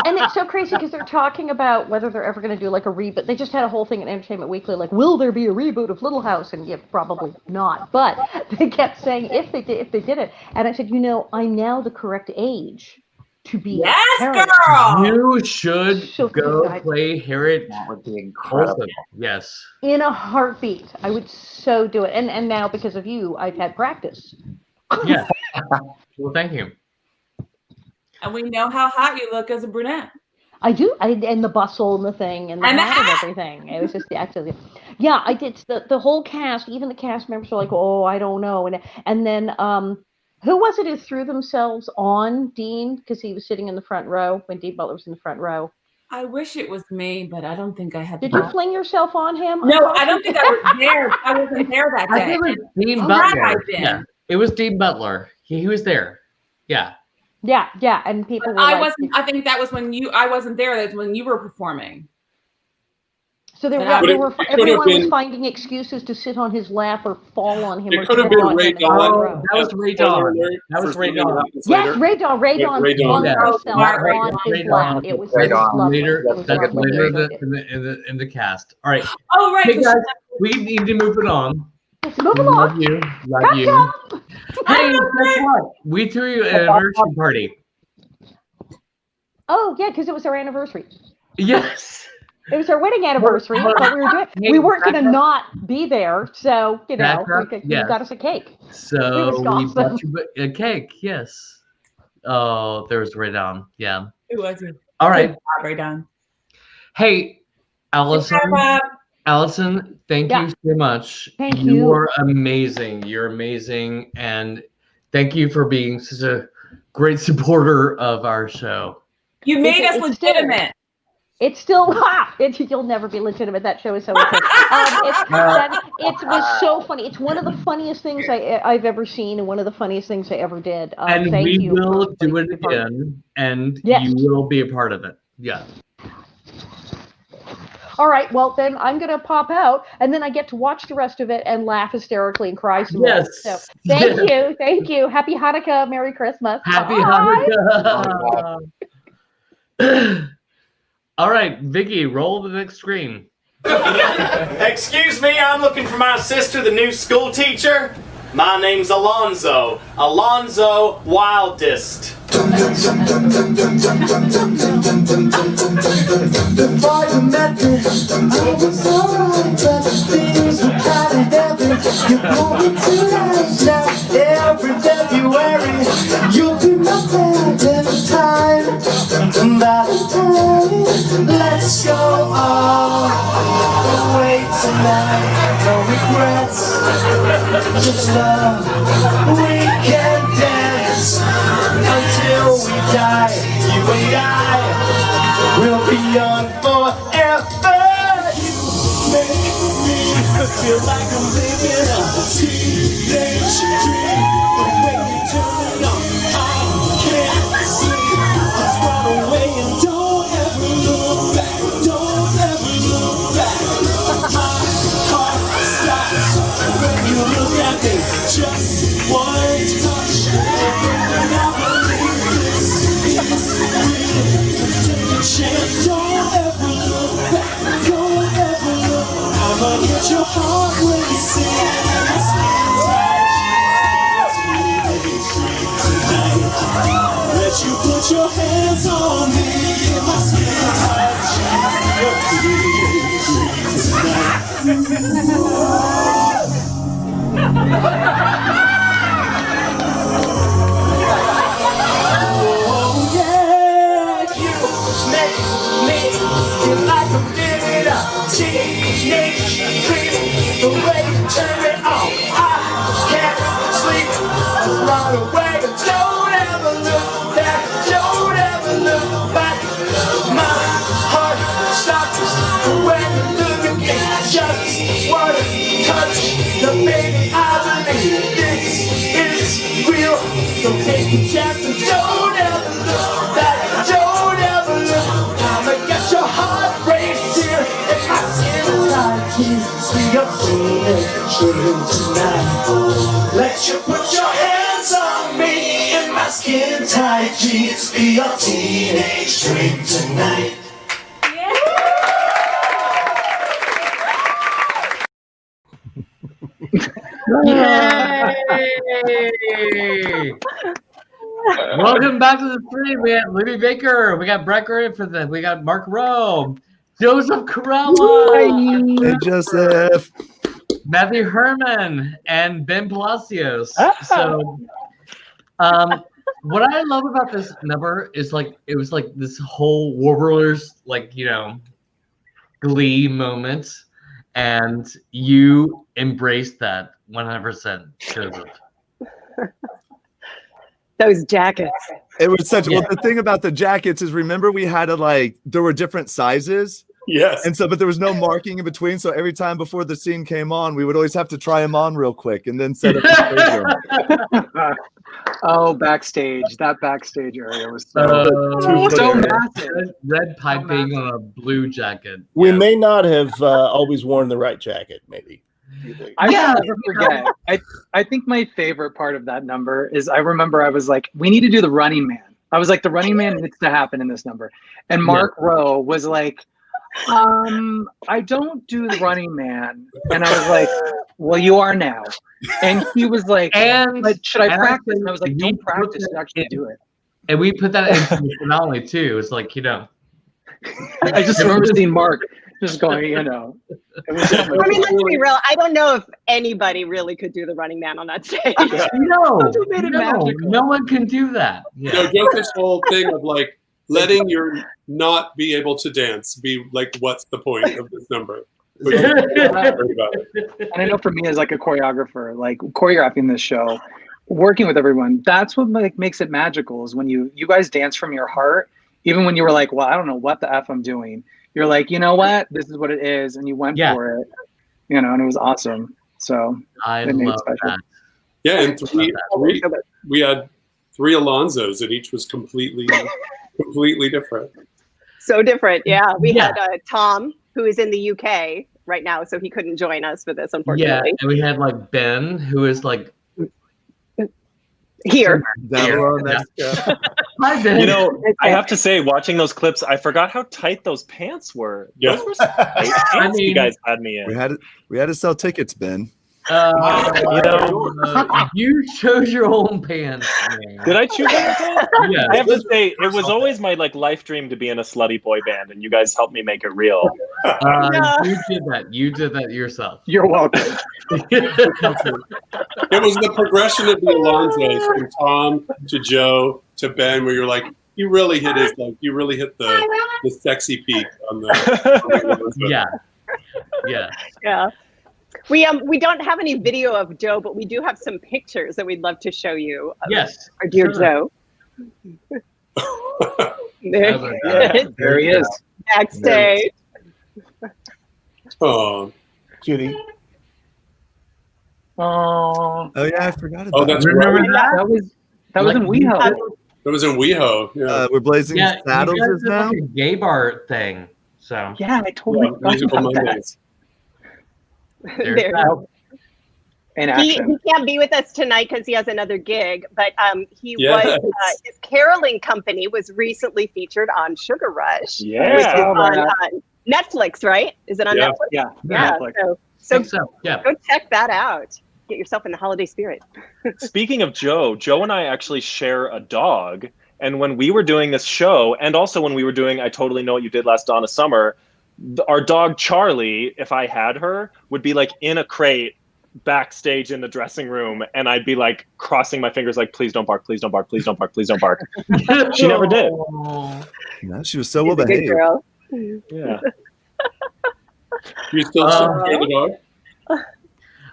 And it's so crazy because they're talking about whether they're ever going to do like a reboot. They just had a whole thing in Entertainment Weekly, like, will there be a reboot of Little House? And probably not. But they kept saying if they did it. And I said, I'm now the correct age to be girl. You should go play Harriet. That would be incredible. Yes. In a heartbeat. I would so do it. And now because of you, I've had practice. Yeah. Well, thank you. And we know how hot you look as a brunette. I do. And the bustle and the thing and the hat and everything. It was just yeah, I did the whole cast, even the cast members were like, oh, I don't know. And then who was it who threw themselves on Dean because he was sitting in the front row when Dean Butler was in the front row? I wish it was me, but I don't think I had. Did you fling yourself on him? No, I don't think I was there. I wasn't there that day. I think it was Dean Butler. Yeah, it was Dean Butler. He was there. Yeah. Yeah, and people were wasn't. I think that was when I wasn't there. That's when you were performing. So everyone was finding excuses to sit on his lap or fall on him. It could have been Ray Dawn. That was Ray Dawn. That was Ray Dawn. Yes, Ray Dawn. Ray Dawn flung herself on his lap. It was later. That's later in the cast. All right. Oh, right. Hey guys, we need to move it on. Move along. Love you. Hey, guess what? We threw you an anniversary party. Oh yeah, because it was our anniversary. Yes. It was our wedding anniversary, but we weren't going to not be there. So, we got us a cake. So we bought you a cake, yes. Oh, there was Ray Dawn. Yeah. It wasn't. All right. Ray Dawn. Hey, Allison. Allison, thank you so much. Thank you. You are amazing. You're amazing. And thank you for being such a great supporter of our show. You made us legitimate. It's still you'll never be legitimate. That show is so intense. It was so funny. It's one of the funniest things I've ever seen, and one of the funniest things I ever did. And we will do it again, and you will be a part of it. Yeah. All right. Well, then I'm gonna pop out, and then I get to watch the rest of it and laugh hysterically and cry some more. So thank you. Happy Hanukkah, Merry Christmas. Happy Hanukkah. All right, Vicky, roll the next screen. Excuse me, I'm looking for my sister, the new school teacher. My name's Alonzo. Alonzo Wildest. Before you met me, I was alright, but things were kinda heavy. You pulled me to life now every February. You'll be my Valentine. Valentine, let's go all the way tonight. No regrets, just love. We can dance until we die. You and I will be young forever. Feel like I'm living a teenage dream. The way you turn it on, I can't sleep. Let's run away and don't ever look back. Don't ever look back. My heart stops when you look at me. Just one touch, and I believe this is real. Take a chance, don't ever look back. Don't ever look. I'ma get your heart racing. Let you put your hands on me in my skin tight Oh yeah, you make me feel like I'm living a teenage dream. The way you turn it on, I can't sleep. Just run away and don't ever look back. Don't ever look back. My heart stops when you look at me. Just one touch, the baby I believe this is real. So take a chance and don't ever look back. Don't ever look. I'ma get your heart racing. If I feel like Jesus, we are feeling tonight. Let you put your hands on me in my skin tight jeans. Be your teenage dream tonight. Yay! Welcome back to the stream. We have Libby Baker. We got Brett Griffith. We got Mark Rowe. Joseph Corella. Hey, Joseph. Matthew Herrmann and Ben Palacios. So, what I love about this number is like it was like this whole Warblers glee moment, and you embraced that 100%, Joseph. Those jackets. It was such. Well, the thing about the jackets is, remember we had to there were different sizes. Yes. And so, but there was no marking in between. So every time before the scene came on, we would always have to try them on real quick and then set up the Oh, backstage. That backstage area was so massive. Red piping on a blue jacket. We may not have always worn the right jacket, maybe. I never forget. I think my favorite part of that number is I remember I was like, we need to do the Running Man. I was like, the Running Man needs to happen in this number. And Mark Rowe was like, I don't do the Running Man. And I was like, well, you are now. And he was like, but should I practice? And I was like, don't practice, actually do it. And we put that into the finale too. It's like, I just remember seeing Mark just going, It was I mean, let's be real. I don't know if anybody really could do the Running Man on that stage. No one can do that. No, Joseph's whole thing of letting your not be able to dance be like, what's the point of this number? And I know for me as a choreographer, choreographing this show, working with everyone, that's what makes it magical is when you guys dance from your heart, even when you were like, well, I don't know what the F I'm doing. You're like, you know what? This is what it is. And you went for it, and it was awesome. So I love that. Yeah. And we had 3 Alonzos and each was completely different. So different. Yeah. We had Tom, who is in the UK right now, so he couldn't join us for this, unfortunately. Yeah. And we had Ben, who is here. Hi, Ben. I have to say, watching those clips, I forgot how tight those pants were. Yeah. Those were some tight pants you guys had me in. We had to sell tickets, Ben. You chose your own pants. Man. Did I choose my own pants? Yeah. I have to say, it was always my life dream to be in a slutty boy band, and you guys helped me make it real. You did that. You did that yourself. You're welcome. It was the progression of the Alonzos from Tom to Joe to Ben, where you're like, you really hit the sexy peak on the. Yeah. We don't have any video of Joe, but we do have some pictures that we'd love to show you. Yes, our dear Joe. There he is. Backstage. Oh, cutie. Oh yeah, I forgot about that's that. right. That was in WeHo. That was in WeHo. Yeah. We're blazing saddles you guys is did now. like a gay bar thing. So yeah, I totally forgot Musical about that. Mondays. There. In He action. can't be with us tonight because he has another gig, but Yes. his caroling company was recently featured on Sugar Rush, Yeah. which is on Netflix, right? Is it on Yeah. Netflix? Yeah. Yeah. So So yeah. go check that out. Get yourself in the holiday spirit. Speaking of Joe and I actually share a dog. And when we were doing this show, and also when we were doing I Totally Know What You Did Last Donna Summer, our dog Charlie, if I had her, would be like in a crate backstage in the dressing room, and I'd be like crossing my fingers like, please don't bark, please don't bark, please don't bark, please don't bark. She never did. No, she was so well behaved. Girl. Yeah. You still share the dog?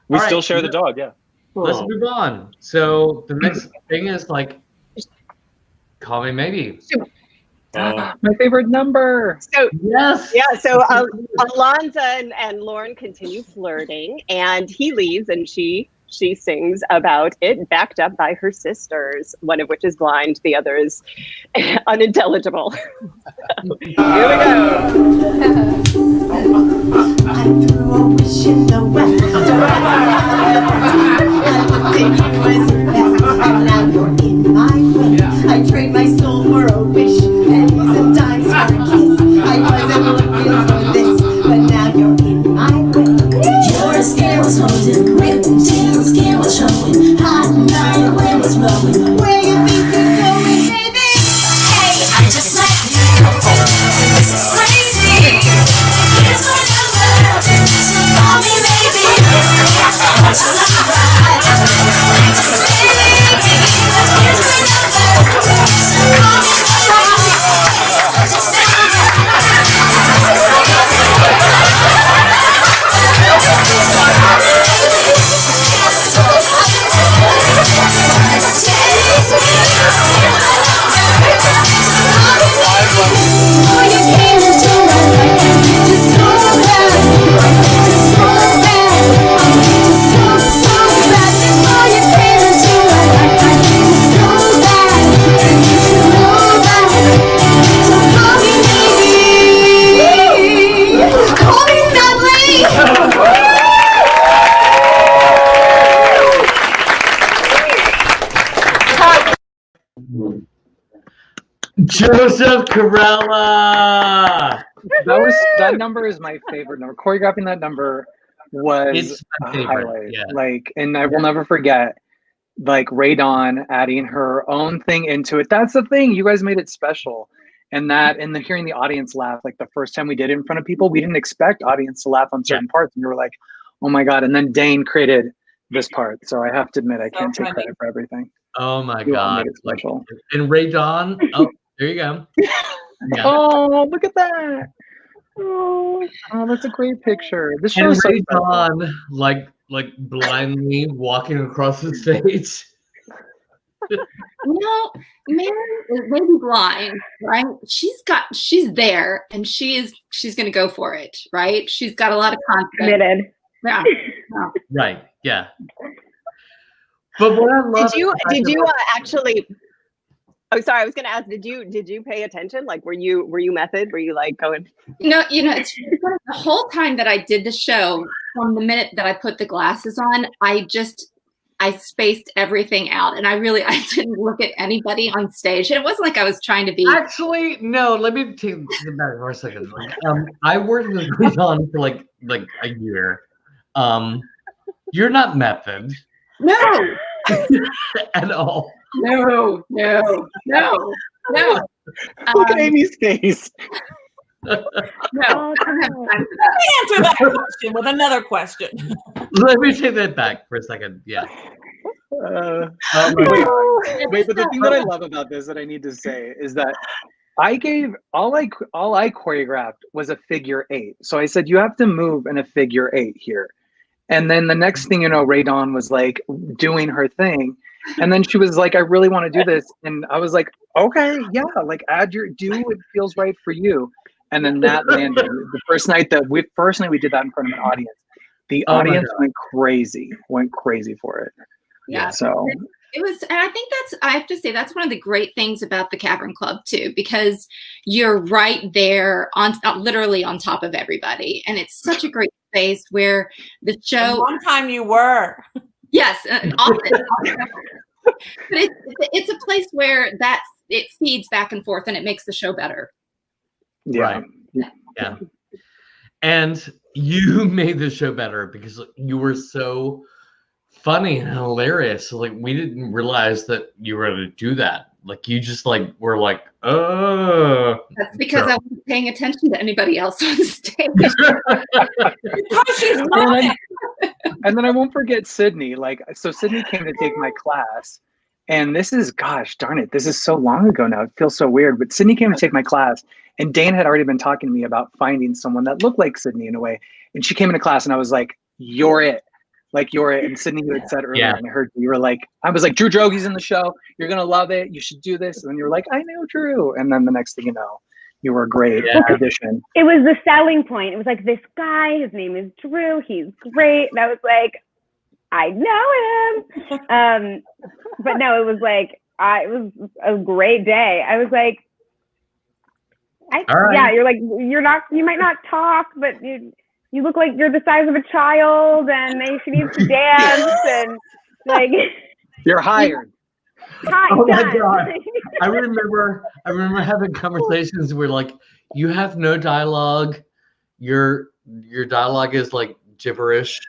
We All still right. share the dog, yeah. Let's move on. So the next thing is like, call me maybe. My favorite number. So yes, yeah. So Alonza and Lauren continue flirting, and he leaves, and she sings about it, backed up by her sisters, one of which is blind, the other is unintelligible. Here we go. I threw a wish in the wind. And now you're in my way. I trade my soul for a wish, pennies and dimes for a kiss. I wasn't looking for this, but now you're in my way. Your skin was holding, ripped till skin was showing. Hot night, wind was blowing. Where you think you're going, baby? Hey, I just met you. This is crazy. Here's my number, so call me maybe. What's your number? Joseph Corella. That number is my favorite number. Choreographing that number was It's my a favorite, highlight. yeah. Like, and I will never forget, like Ray Dawn adding her own thing into it. That's the thing. You guys made it special. And that, and hearing the audience laugh, like the first time we did it in front of people, we didn't expect audience to laugh on certain parts. And you were like, oh my God. And then Dane created this part. So I have to admit, I can't take credit for everything. Oh my You all God. made it special. And Ray Dawn. Oh, there you go. Yeah. Oh, look at that. Oh, that's a great picture. This show And is so Ray special. Dawn, like blindly walking across the stage. No, Mary is maybe blind, right? She's there, and she's gonna go for it, right? She's got a lot of confidence. Committed. Yeah. Yeah. Right. Yeah. But what I love Did you actually? Oh, sorry. I was going to ask. Did you pay attention? Like, were you method? Were you like going? It's the whole time that I did the show, from the minute that I put the glasses on, I spaced everything out, and I didn't look at anybody on stage. It wasn't like I was trying to be. Actually, no. Let me take it back for a second. I worked with Ray Dawn for like a year. You're not method. No. At all. No. Look at Amy's face. No. I don't have time for Let me answer that question with another question. Let me take that back for a second. Yeah. Wait, but the thing that I love about this that I need to say is that I gave all I choreographed was a figure 8. So I said, you have to move in a figure 8 here. And then the next thing you know, Ray Dawn was like doing her thing. And then she was like, I really want to do this. And I was like, okay, yeah, like do what feels right for you. And then that landed. The first night we did that in front of an audience. The Oh my audience God. went crazy for it. Yeah. So It was, and I think I have to say, that's one of the great things about the Cavern Club too, because you're right there literally on top of everybody. And it's such a great space where the show. One time you were. Yes, often. But it's a place where it feeds back and forth and it makes the show better. Right. Yeah. And you made the show better because you were so funny and hilarious. Like, we didn't realize that you were going to do that. Like, you just were like, oh. That's because I wasn't paying attention to anybody else on stage. And then I won't forget Sydney. So Sydney came to take my class. And this is, gosh darn it, this is so long ago now. It feels so weird. But Sydney came to take my class, and Dane had already been talking to me about finding someone that looked like Sydney in a way. And she came into class, and I was like, "You're it." You're it. And Sydney, you had said earlier, and I heard you were like, I was like, "Drew Droege's in the show. You're going to love it. You should do this." And then you were like, "I know Drew." And then the next thing you know, you were a great addition. It was the selling point. It was like, this guy, his name is Drew. He's great. And I was like, I know him. But no, it was like, it was a great day. I was like, yeah, you're like, you might not talk, but you look like you're the size of a child, and she needs to dance, and like. You're hired. Oh my God. I remember having conversations where you have no dialogue. Your dialogue is like gibberish.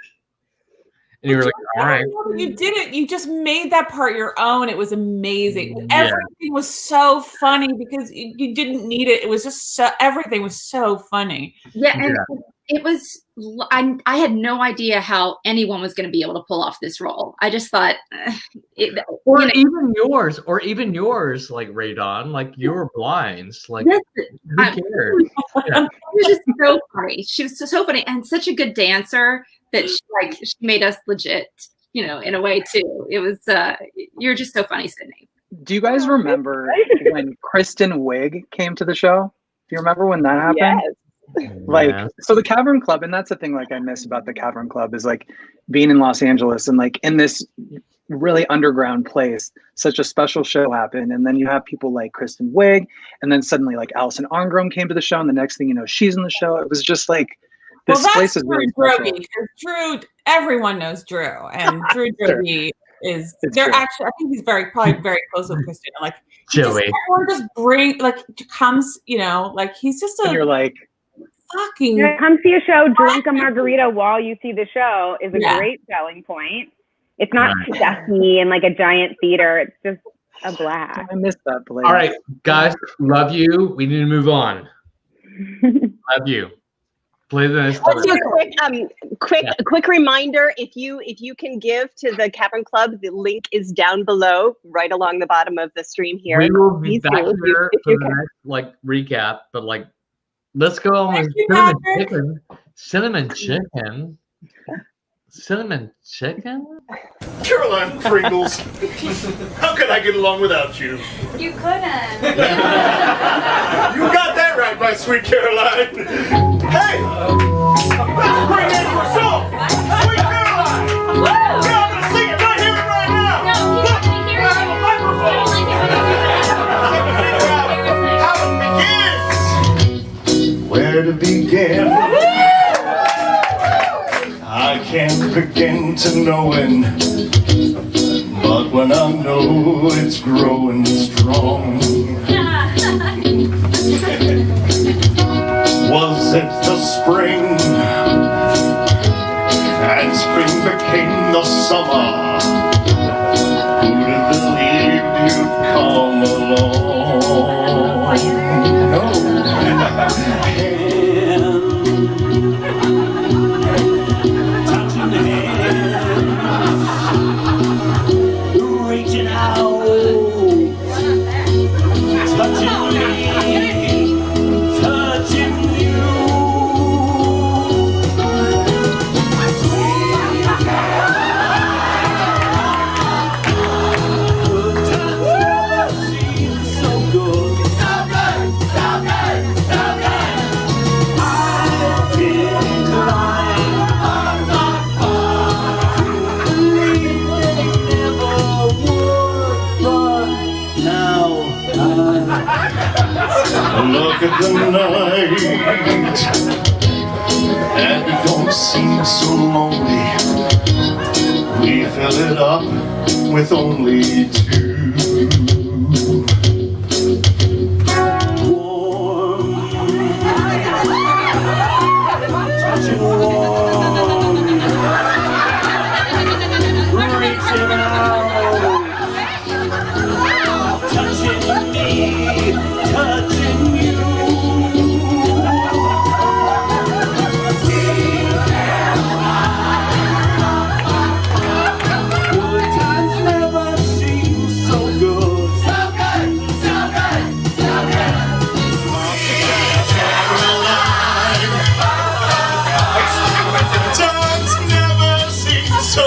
And you were like, all right. You did it. You just made that part your own. It was amazing. Everything was so funny because you didn't need it. It was just everything was so funny. Yeah, and it was. I had no idea how anyone was going to be able to pull off this role. I just thought, even yours, like Radon, your blinds, who cares? She was just so funny. She was so funny and such a good dancer that she made us legit, in a way too. It was you're just so funny, Sydney. Do you guys remember when Kristen Wiig came to the show? Do you remember when that happened? Yes. So the Cavern Club, and that's the thing I miss about the Cavern Club is being in Los Angeles and in this really underground place, such a special show happened. And then you have people like Kristen Wiig, and then suddenly Allison Arngrim came to the show, and the next thing you know, she's in the show. It was just this place is really special. Drew, everyone knows Drew, and Drew Droege is. They're actually. I think he's probably very close with Kristen. Joey. Everyone just comes. He's just a. And you're like. Fucking come see a show, drink a margarita while you see the show is a great selling point. It's not stuffy and a giant theater. It's just a blast. I miss that place. All right, guys, love you. We need to move on. Love you. Play the next one. Quick reminder: if you can give to the Cavern Club, the link is down below, right along the bottom of the stream here. We will be back here for the next recap, but let's go on with cinnamon chicken. Cinnamon chicken? Caroline Pringles, how could I get along without you? You couldn't. You got that right, my sweet Caroline. Hey! That's a great name for a song! Sweet Caroline! Woo! Yeah, I'm gonna sing it right here and right now! No, he's gonna hear I have a microphone! Where to begin? I can't begin to knowing, but when I know it's growing strong. Was it the spring? And spring became the summer. Who'd have believed you'd come along? No. Reaching out, touching me, touching you. at the night, and it don't seem so lonely. We fill it up with only two. Warm, touching warm, reaching out, touching me, touching you. Good times never seem so good. So good, so good, so good. Times never seem so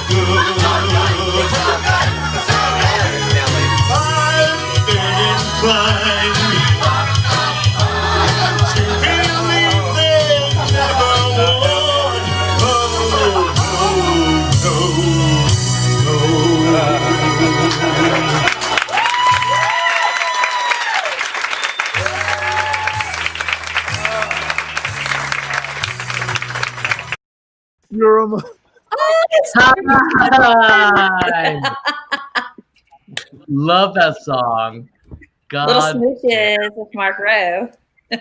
good. I've been inclined to believe they never would. You're a Love that song. Little God. smooches with Mark Rowe.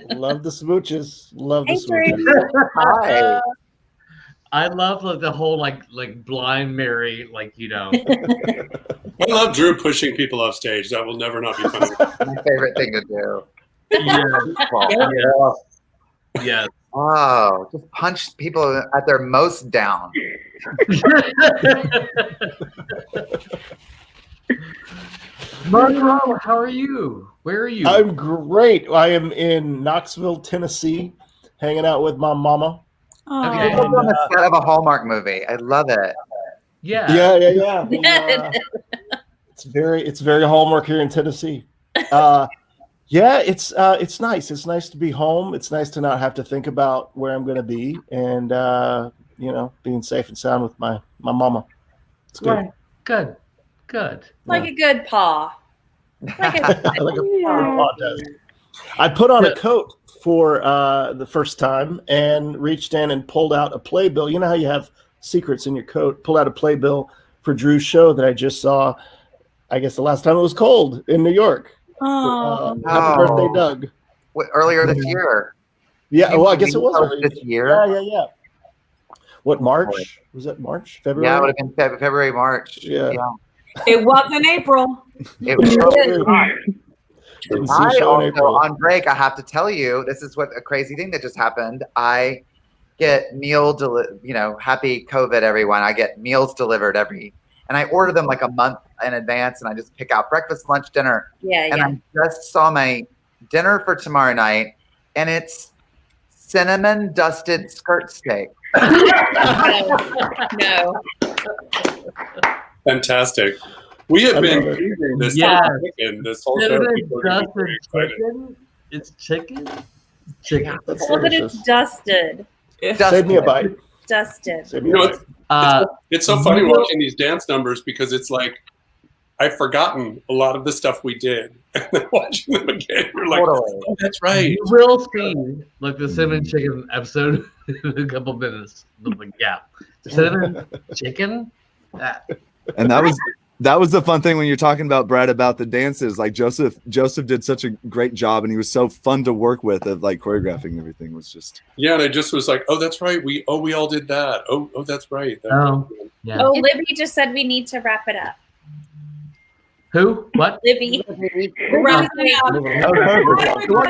Love the smooches. Love the Hey, smooches. Hi. I love like the whole like blind Mary, like I love Drew pushing people off stage. That will never not be funny. My favorite thing to do. Yes. Oh, just punch people at their most down. Mark Rowe, how are you? Where are you? I'm great. I am in Knoxville, Tennessee, hanging out with my mama. Okay. It's on the set of a Hallmark movie. I love it. Yeah. Yeah. It's very Hallmark here in Tennessee. Yeah, it's nice. It's nice to be home. It's nice to not have to think about where I'm going to be, and being safe and sound with my mama. It's good. Right. Good. Like a good paw. Like a paw does. I put on a coat for the first time and reached in and pulled out a playbill. You know how you have secrets in your coat? Pulled out a playbill for Drew's show that I just saw, I guess the last time it was cold in New York. Happy birthday, Doug. Earlier this year. Yeah, well, I guess it was earlier this year. Yeah. What, March? Was that March? February? Yeah, it would have been February, March. Yeah. It was in April. It was Didn't see I a show in also, April. on break, I have to tell you, this is what a crazy thing that just happened. I get happy COVID, everyone. I get meals delivered and I order them like a month in advance, and I just pick out breakfast, lunch, dinner. Yeah. I just saw my dinner for tomorrow night, and it's cinnamon dusted skirt steak. No. Fantastic. We have been using this chicken this whole show. People are gonna be very excited. Chicken? It's chicken? Chicken. That's Well, but it's dusted. Save me a bite. Dusted. Save me You a know, bite. it's so funny watching these dance numbers because it's like I've forgotten a lot of the stuff we did, and then watching them again, you're like, "Oh, that's right." You will see like the cinnamon chicken episode in a couple minutes. Like, yeah, cinnamon chicken. And that was the fun thing when you're talking about Brad about the dances. Like Joseph did such a great job, and he was so fun to work with. Of like choreographing everything was just. Yeah, and I just was like, "Oh, that's right. We all did that. Oh, that's right." Yeah. Oh, Libby just said we need to wrap it up. Who? What? Libby. What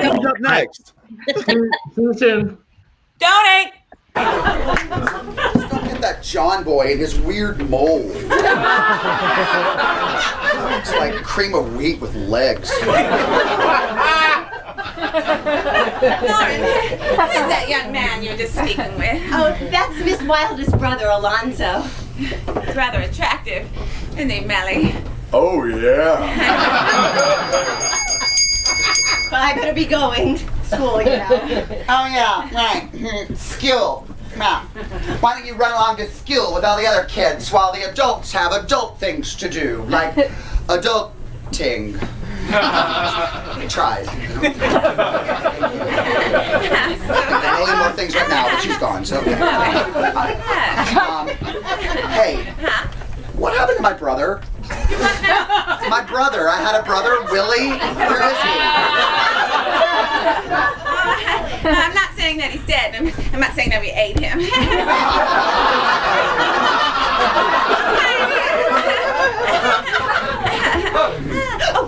comes up next? See you soon. Donate. Don't get that John boy and his weird mole. It's like cream of wheat with legs. Lauren, who is that young man you're just speaking with? Oh, that's Miss Wilder's brother, Alonzo. He's rather attractive. Isn't he, Mellie? Oh, yeah. But I better be going. School, you know. Oh, yeah, right. Skill. Now, why don't you run along to Skill with all the other kids while the adults have adult things to do, like adulting. I tried. I know more things right now, but she's gone, so. Hey, what happened to my brother? My brother. I had a brother, Willie. Where is he? I'm not saying that he's dead. I'm not saying that we ate him.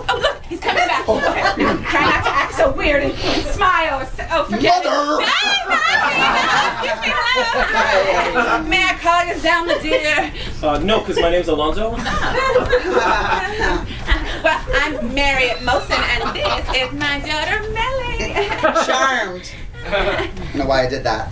Oh, look, he's coming back. Try not to act so weird and smile. Forget Mother! it. Excuse me, hello. May I call you down the dear? No, because my name's Alonzo. Well, I'm Marriott Mosen, and this is my daughter, Melanie. Charmed. I don't know why I did that.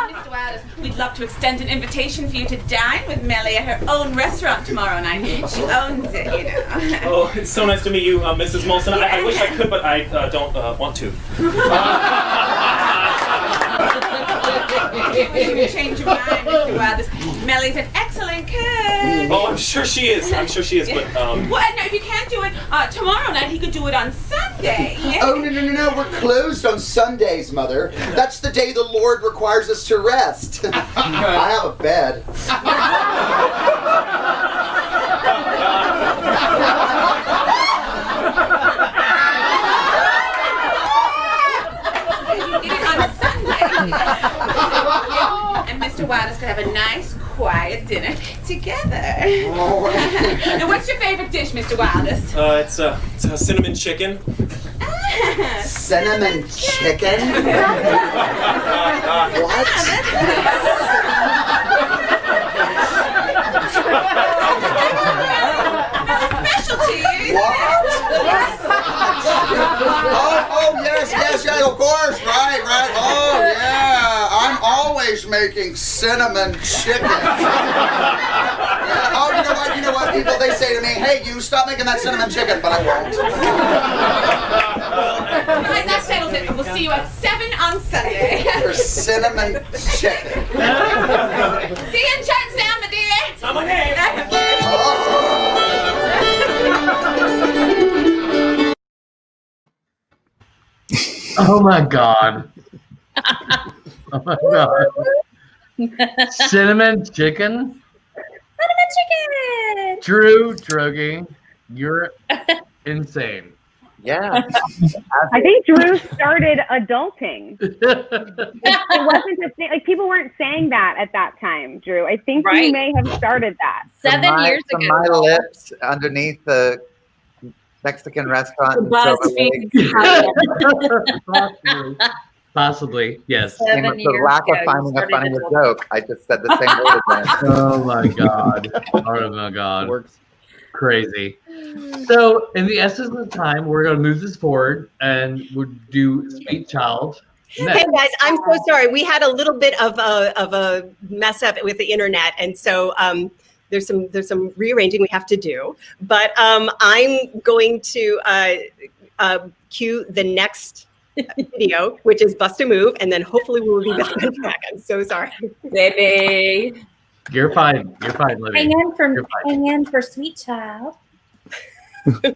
Mr. Wilders, we'd love to extend an invitation for you to dine with Mellie at her own restaurant tomorrow night. She owns it, you know. Oh, it's so nice to meet you, Mrs. Molson. I wish I could, but I don't want to. You change your mind, Mr. Wilders. Mellie's an excellent cook. Oh, I'm sure she is. But Well, no, if you can't do it tomorrow night, he could do it on Sunday. Oh, no. We're closed on Sundays, Mother. That's the day the Lord requires us to rest. I have a bed. You did it on Sunday. And Mr. Wilders could have a nice, quiet dinner together. And what's your favorite dish, Mr. Wilders? It's a cinnamon chicken. Cinnamon chicken? What? Specialty. What? Oh, yes, of course. Right. Oh, yeah. I'm always making cinnamon chicken. Yeah. Oh, you know what, people, they say to me, hey, you stop making that cinnamon chicken, but I won't. Right, that settles it. We'll see you at 7 on Sunday. For cinnamon chicken. See you in church now, my dear. I'm okay. Oh my god. Oh my god. Cinnamon chicken? Cinnamon chicken! Droege, you're insane. Yeah. I think Drew started adulting. It wasn't a thing. Like, people weren't saying that at that time, Drew. I think you may have started that. 7 years ago. My lips underneath the Mexican restaurant. Possibly, yes. The lack of finding a funny joke. I just said the same word again. Oh my god. Oh my god. Works. Crazy. So, in the essence of time, we're going to move this forward and we'll do Sweet Child next. Hey guys, I'm so sorry. We had a little bit of a mess up with the internet, and so there's some rearranging we have to do. But I'm going to cue the next video, which is Bust a Move, and then hopefully we will be back on track. I'm so sorry, baby. You're fine. You're fine, Libby. Hang in for Sweet Child. All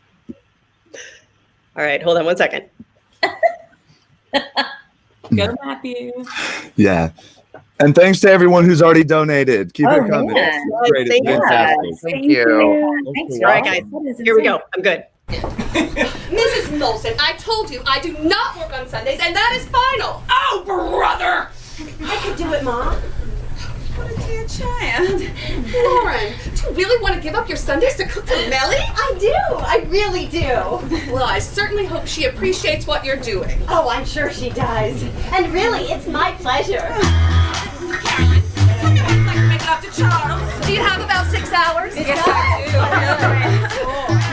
right, hold on one second. Go Matthew. Yeah. And thanks to everyone who's already donated. Keep it coming. Yeah. It's great. It's fantastic. Thank you. Thanks. All right, guys. Here we go. I'm good. Mrs. Molson, I told you I do not work on Sundays, and that is final. Oh, brother! I could do it, Mom. What a dear child. Lauren, do you really want to give up your Sundays to cook for Mellie? I do. I really do. Well, I certainly hope she appreciates what you're doing. Oh, I'm sure she does. And really, it's my pleasure. Make love to Charles. Do you have about 6 hours? Yes, I do.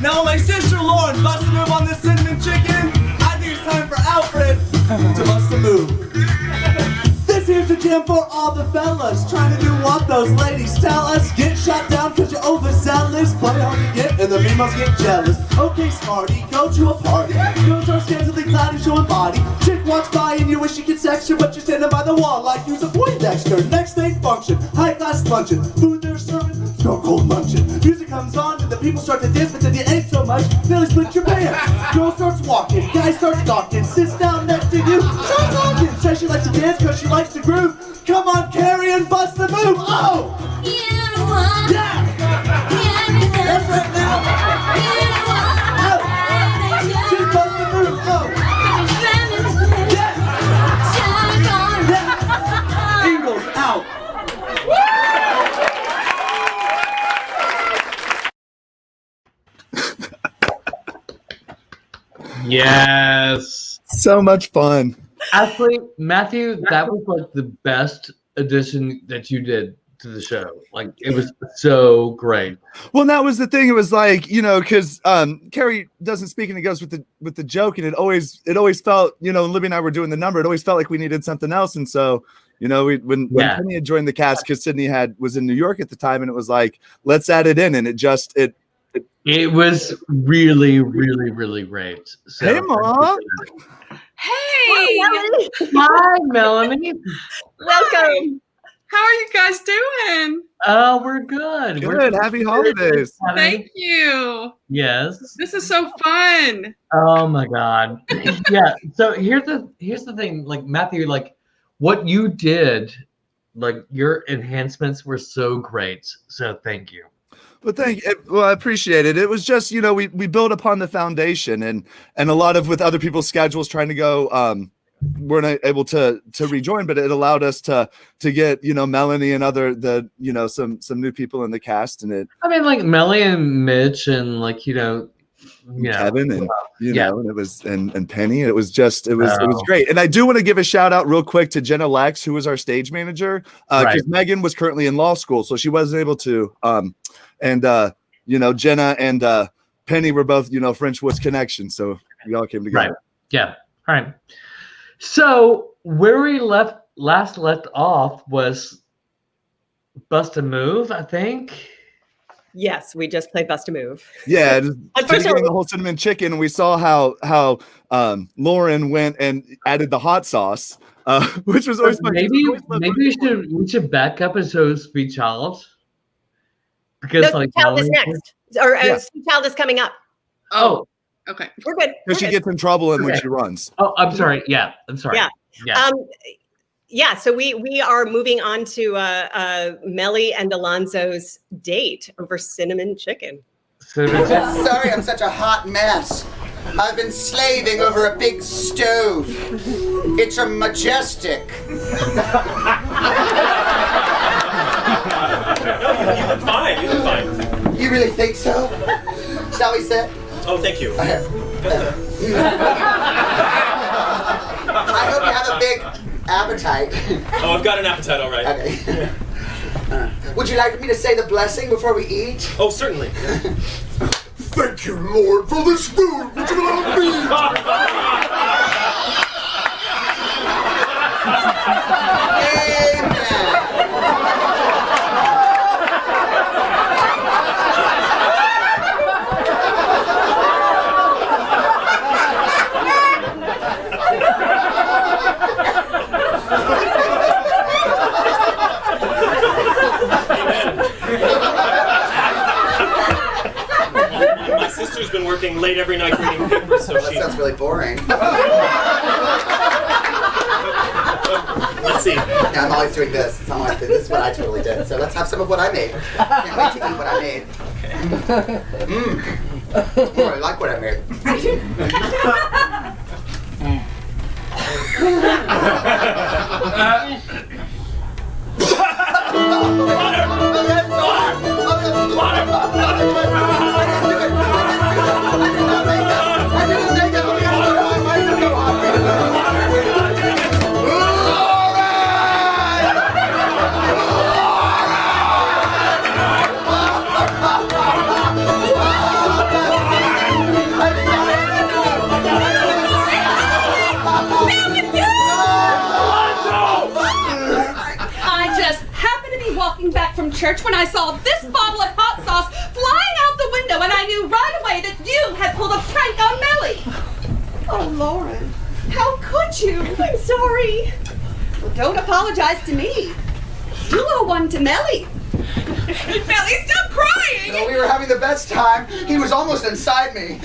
Now my sister Lauren bust a move on this cinnamon chicken. I think it's time for Alfred to bust a move. This here's a jam for all the fellas trying to do what those ladies tell us. Get shot down cause you're overzealous. Play hard to get and the females get jealous. Okay, smarty, go to a party. Girls are scantily clad and showing body. Chick walks by and you wish you could sex her, but you're standing by the wall like you's a Poindexter. Next day function, high class luncheon. Food they're serving, stone cold munching. Music comes on and the people start to dance, but then you ain't so much. Nellie split your pants. Girl starts walking, guy starts talking, sits down next to you, starts talking. Says she likes to dance cause she likes to groove. Come on, Carrie, and bust the move. Oh! Yeah! That's right now. Oh! Just bust the move. Oh! Yeah! Yeah! Eagles out. Yes. So much fun. Actually, Matthew, that was like the best addition that you did to the show. Like, it was so great. Well, that was the thing. It was like, you know, because Carrie doesn't speak, and it goes with the joke, and it always felt, you know, Libby and I were doing the number. It always felt like we needed something else, and so, you know, when Penny had joined the cast, because Sydney was in New York at the time, and it was like, let's add it in, and it was really, really, really great. So, hey, Mom. Hey! Hi, Melanie. Welcome. How are you guys doing? Oh, we're good. Good. Happy holidays. Thank you. Yes. This is so fun. Oh my God. Yeah. So here's the thing, like Matthew, like what you did, like your enhancements were so great. So thank you. Well, I appreciate it. It was just, you know, we built upon the foundation, and a lot of with other people's schedules trying to go, weren't able to rejoin, but it allowed us to get, you know, Melanie and you know, some new people in the cast, and it. I mean, like Melanie and Mitch and like you know Kevin and you know, and it was and Penny. It was great. And I do want to give a shout out real quick to Jenna Lex, who was our stage manager, because Megan was currently in law school, so she wasn't able to. And you know, Jenna and Penny were both, you know, French Woods connections, so we all came together. Right. Yeah. All right. So where we last left off was Bust a Move, I think. Yes, we just played Bust a Move. Yeah, unfortunately, the whole cinnamon chicken. We saw how Lauren went and added the hot sauce, which was always maybe we should back up and show Sweet Child. Because Sweet Child is next, or Sweet Child is coming up. Oh, okay, we're good. Because she gets in trouble when she runs. Oh, I'm sorry. Yeah, I'm sorry. Yeah. Yeah. So we are moving on to Melly and Alonzo's date over cinnamon chicken. Sorry, I'm such a hot mess. I've been slaving over a big stove. It's a majestic. You look fine. You look fine. You really think so? Shall we sit? Oh, thank you. I hope you have a big appetite. Oh, I've got an appetite, all right. Okay. Would you like me to say the blessing before we eat? Oh, certainly. Thank you, Lord, for this food which will not be. My sister's been working late every night reading papers, so that sounds really boring. Let's see. Yeah, I'm always doing this. It's not like this is what I totally did. So let's have some of what I made. Can't wait to eat what I made. Oh, I like what I made. from church when I saw this bottle of hot sauce flying out the window, and I knew right away that you had pulled a prank on Mellie. Oh, Lauren, how could you? I'm sorry. Well, don't apologize to me. You owe one to Mellie. Mellie, stop crying! No, we were having the best time. He was almost inside me.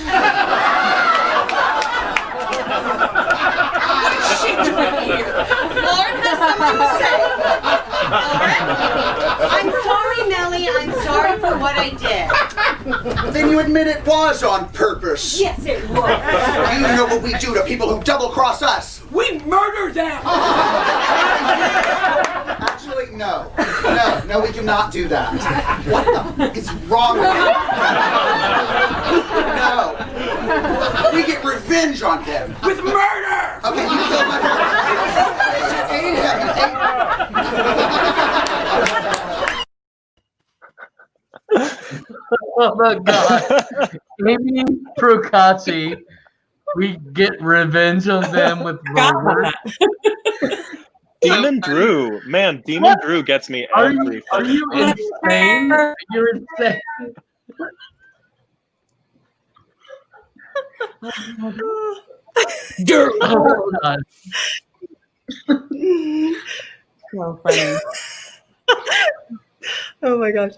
What is she doing here? Lauren has something to say. Lauren? I'm sorry, Nellie. I'm sorry for what I did. Then you admit it was on purpose. Yes, it was. You know what we do to people who double-cross us. We murder them! Actually, no. No, we do not do that. What the fuck is wrong with you? No. We get revenge on them. With murder! Okay, you killed my brother. You ate him. Oh my God. Amy Procacci, we get revenge on them with murder. Demon Drew, man, Demon Drew gets me every. Are you insane? You're insane. Oh God. So funny. Oh my gosh.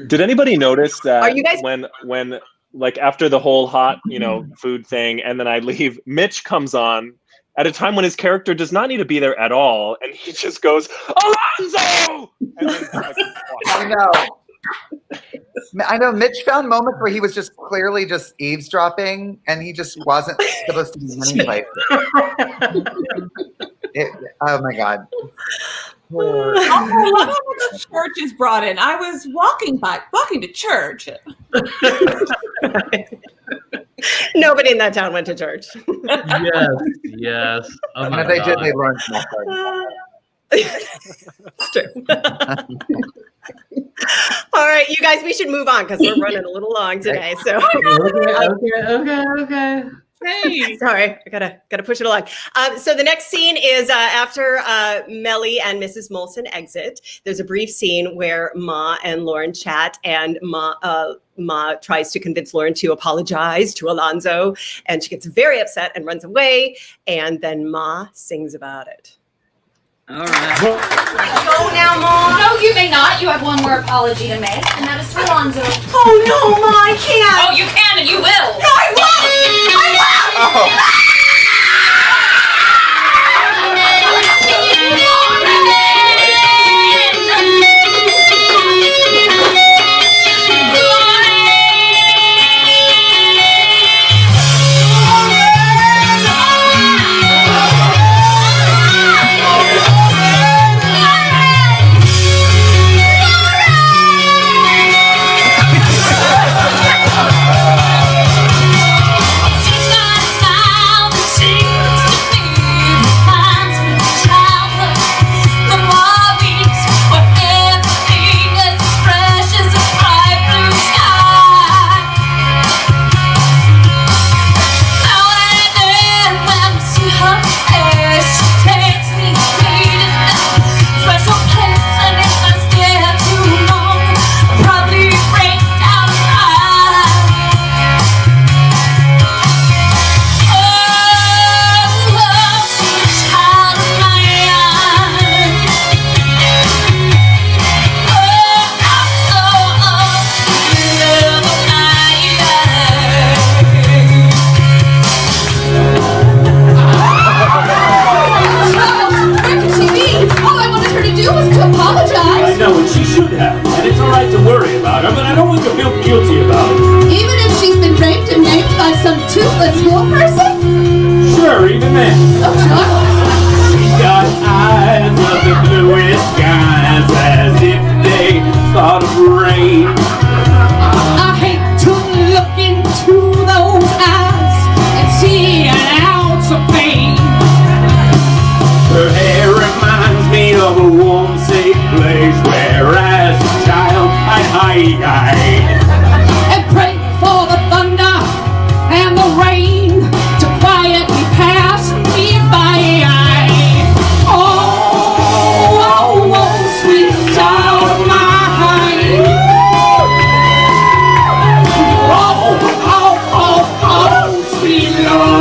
Did anybody notice that Are you guys- when like after the whole hot, food thing, and then I leave, Mitch comes on at a time when his character does not need to be there at all, and he just goes, Alonzo! And then, I know Mitch found moments where he was just clearly just eavesdropping, and he just wasn't supposed to be in any place. Oh my God. I love how much church is brought in. I was walking to church. Nobody in that town went to church. Yes. Oh And my if they God. did, they learned nothing. It's true. All right, you guys, we should move on because we're running a little long today. So Okay. Hey. Sorry, I gotta push it along. So the next scene is after Mellie and Mrs. Molson exit. There's a brief scene where Ma and Lauren chat, and Ma tries to convince Lauren to apologize to Alonzo, and she gets very upset and runs away. And then Ma sings about it. All right. Go now, Mom. No, you may not. You have one more apology to make, and that is for Alonzo. Oh no, Ma, I can't. Oh, you can and you will. No, I won't. I won't.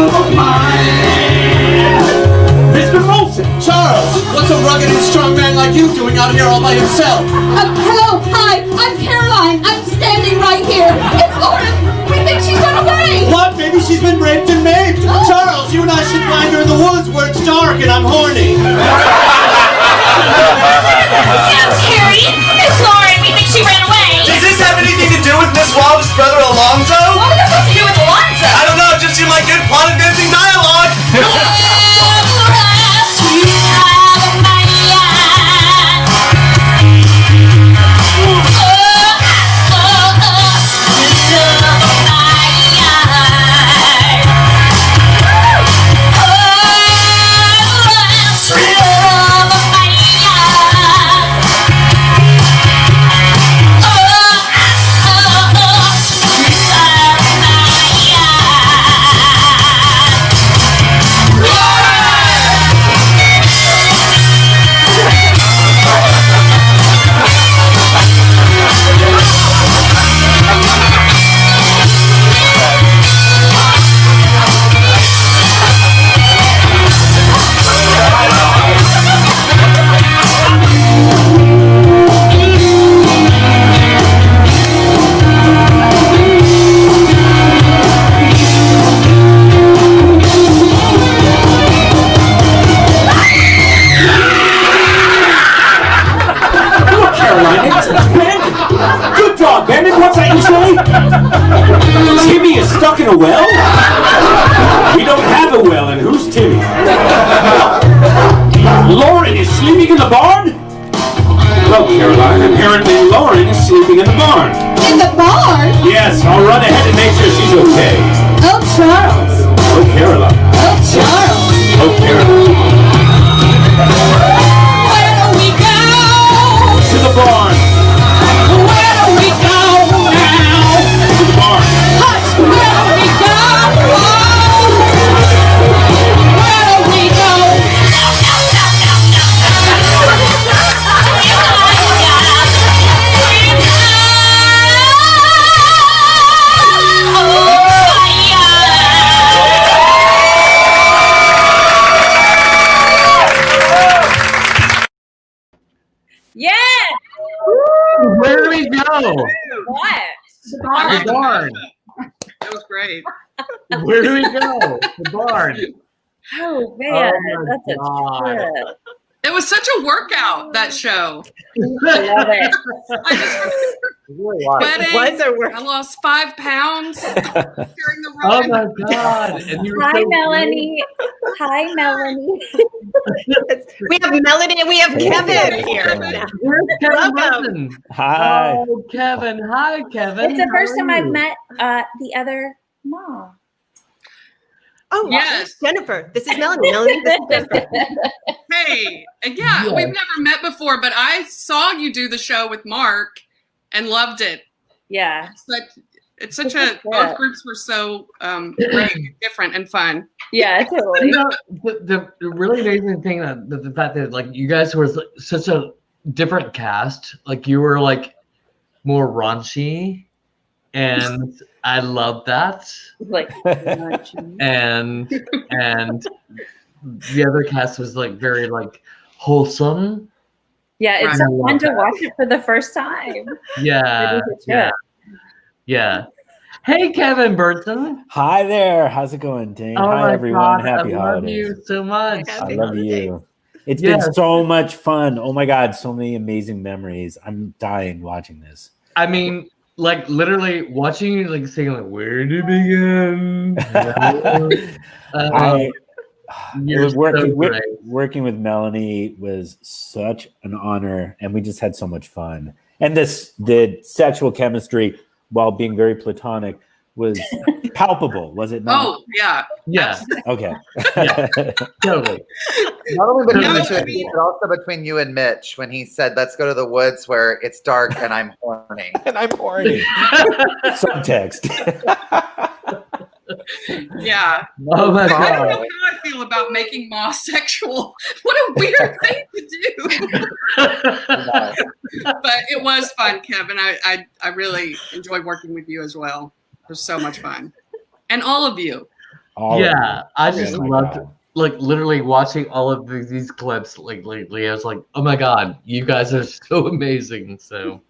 of mine. Mr. Molson. Charles, what's a rugged and strong man like you doing out here all by himself? Hello, hi, I'm Caroline. I'm standing right here. It's Lauren. We think she's run away. What? Maybe she's been raped and maimed. Charles, you and I should find her in the woods where it's dark and I'm horny. Yes, Harry. It's Lauren. We think she ran away. Does this have anything to do with Miss Wobb's brother Alonzo? What does this have to do with Alonzo? I don't know, it just seemed like good plot advancing dialogue. Timmy is stuck in a well? We don't have a well, and who's Timmy? Lauren is sleeping in the barn? Well, Caroline, apparently Lauren is sleeping in the barn. In the barn? Yes, I'll run ahead and make sure she's okay. Oh, Charles. Oh, Caroline. Oh, Charles. Oh, Caroline. Where do we go? To the barn. Where do we go now? To the barn. Hush, where do we go? Where do we go? Yeah. Where do we go? What? The barn. That was great. Where do we go? The barn. Oh man, Oh, my that's God. a trip. It was such a workout, that show. I love it. Wedding, I lost 5 pounds during the Oh run. my God. And you were Hi, so Melanie. Hi, Melanie. We have Melanie and we have Kevin here. Where's Kevin Welcome. Berntson? Hi. Oh, Kevin. Hi, Kevin. It's the first How time are I've you? met the other mom. Oh, Yes. Jennifer. This is Melanie. Melanie, this is Jennifer. Hey, yeah, we've never met before, but I saw you do the show with Mark and loved it. Yeah. It's such a, both groups were so great, different, and fun. Yeah, totally. You know, the really amazing thing that the fact that like you guys were such a different cast. Like you were like more raunchy, and I love that. Like and the other cast was like very like wholesome. Yeah, it's Right. so fun to watch it for the first time. Yeah, It is a yeah, trip. yeah. Hey, Kevin Berntson. Hi there. How's it going, Dane? Oh Hi, my everyone. God, Happy I love holidays. you so much. I love you. It's Yes. been so much fun. Oh my God, so many amazing memories. I'm dying watching this. I mean, like literally watching you like saying like, "Where to begin?" I, it was working, so great. working with Melanie was such an honor, and we just had so much fun. And the sexual chemistry, while being very platonic, was palpable, was it not? Oh, yeah. Yeah. Okay. Totally. Not only between No, the two of you, but also between you and Mitch when he said, "Let's go to the woods where it's dark and I'm horny." And I'm horny. Subtext. Yeah. Oh my I don't know God. how I feel about making Moss sexual. What a weird thing to do. But it was fun, Kevin. I really enjoyed working with you as well. It was so much fun. And all of you. Yeah, I Oh just my loved God. like literally watching all of these clips like lately. I was like, oh my God, you guys are so amazing. So,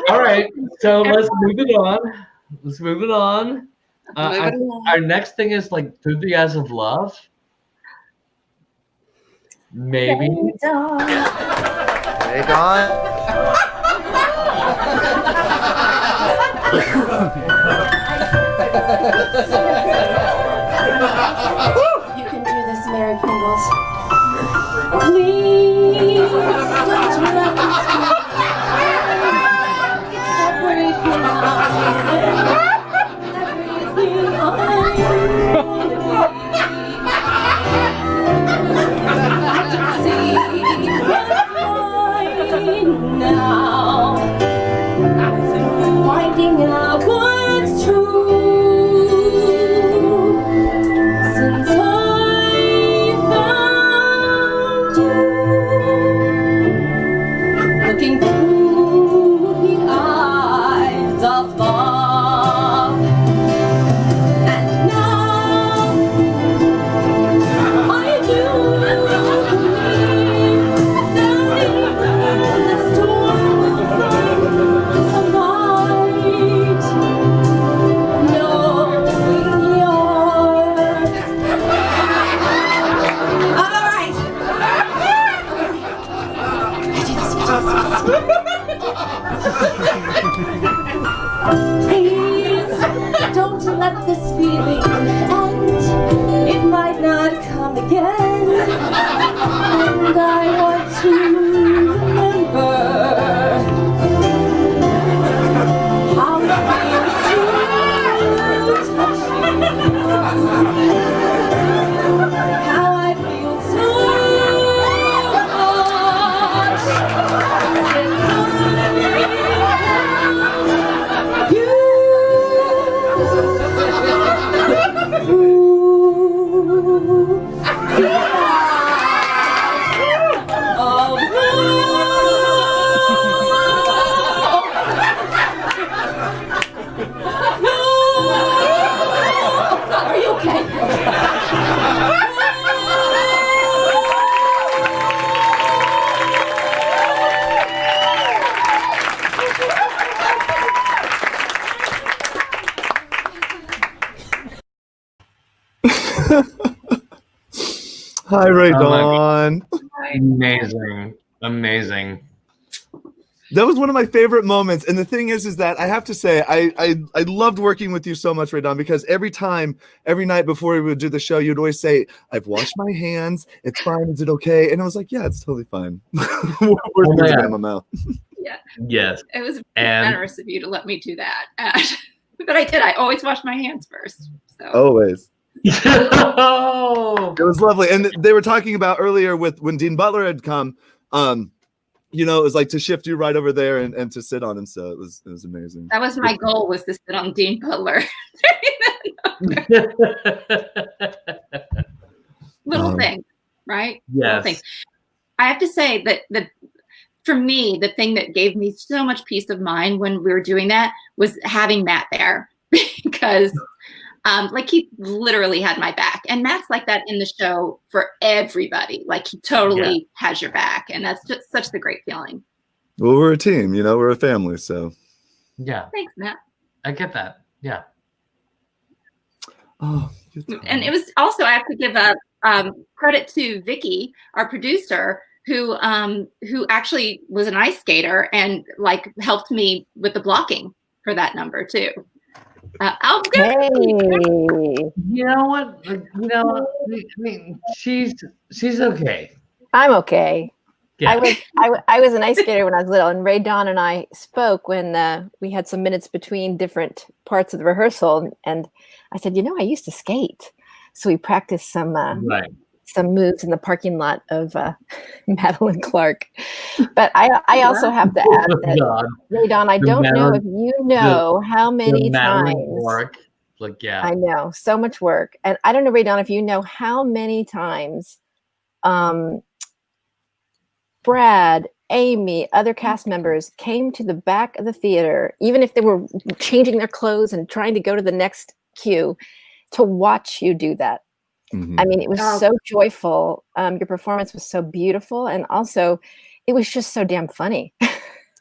all right, so let's move it on. Let's move it on. Moving along. Our next thing is like through the eyes of love. Maybe. Hey, Dawn. You can do this, Mary Pringles. Please don't you let me separate me now. Finding out what's true since I found you. Looking through the eyes of love, and now I do believe that the storm will find the light. Knowing yours. All right. Please don't let this feeling end. It might not come again. And I want to remember how it feels to touch you. How I feel so much since Are you okay? Hi, Ray Oh my Dawn. Amazing. Amazing. That was one of my favorite moments. And the thing is that I have to say, I loved working with you so much, Ray Dawn, because every night before we would do the show, you'd always say, I've washed my hands. It's fine. Is it okay? And I was like, yeah, it's totally fine. Worst things in my mouth. Yeah. Yes. It was And- generous of you to let me do that. But I did. I always wash my hands first. So. Always. Oh. It was lovely. And they were talking about earlier with when Dean Butler had come, you know, it was like to shift you right over there and to sit on him. So it was amazing. That was my goal, was to sit on Dean Butler. Little thing, right? Little Yes. thing. I have to say that for me, the thing that gave me so much peace of mind when we were doing that was having Matt there, because like he literally had my back, and Matt's like that in the show for everybody. Like he totally has your back, and that's just such the great feeling. Well, we're a team, you know, we're a family. So Yeah. Thanks, Matt. I get that. Yeah. Oh, and it was also, I have to give a credit to Vicky, our producer, who actually was an ice skater and like helped me with the blocking for that number too. You know what? You know, I mean, she's okay. I'm okay. Yeah. I was an ice skater when I was little, and Ray Dawn and I spoke when we had some minutes between different parts of the rehearsal, and I said, you know, I used to skate, so we practiced some moves in the parking lot of Madeline Clark. But I also have to add that, Ray Dawn, I don't know if you know how many times. Work. Like, yeah. I know, so much work. And I don't know, Ray Dawn, if you know how many times Brad, Amy, other cast members came to the back of the theater, even if they were changing their clothes and trying to go to the next cue, to watch you do that. I mean, it was so joyful. Your performance was so beautiful, and also it was just so damn funny.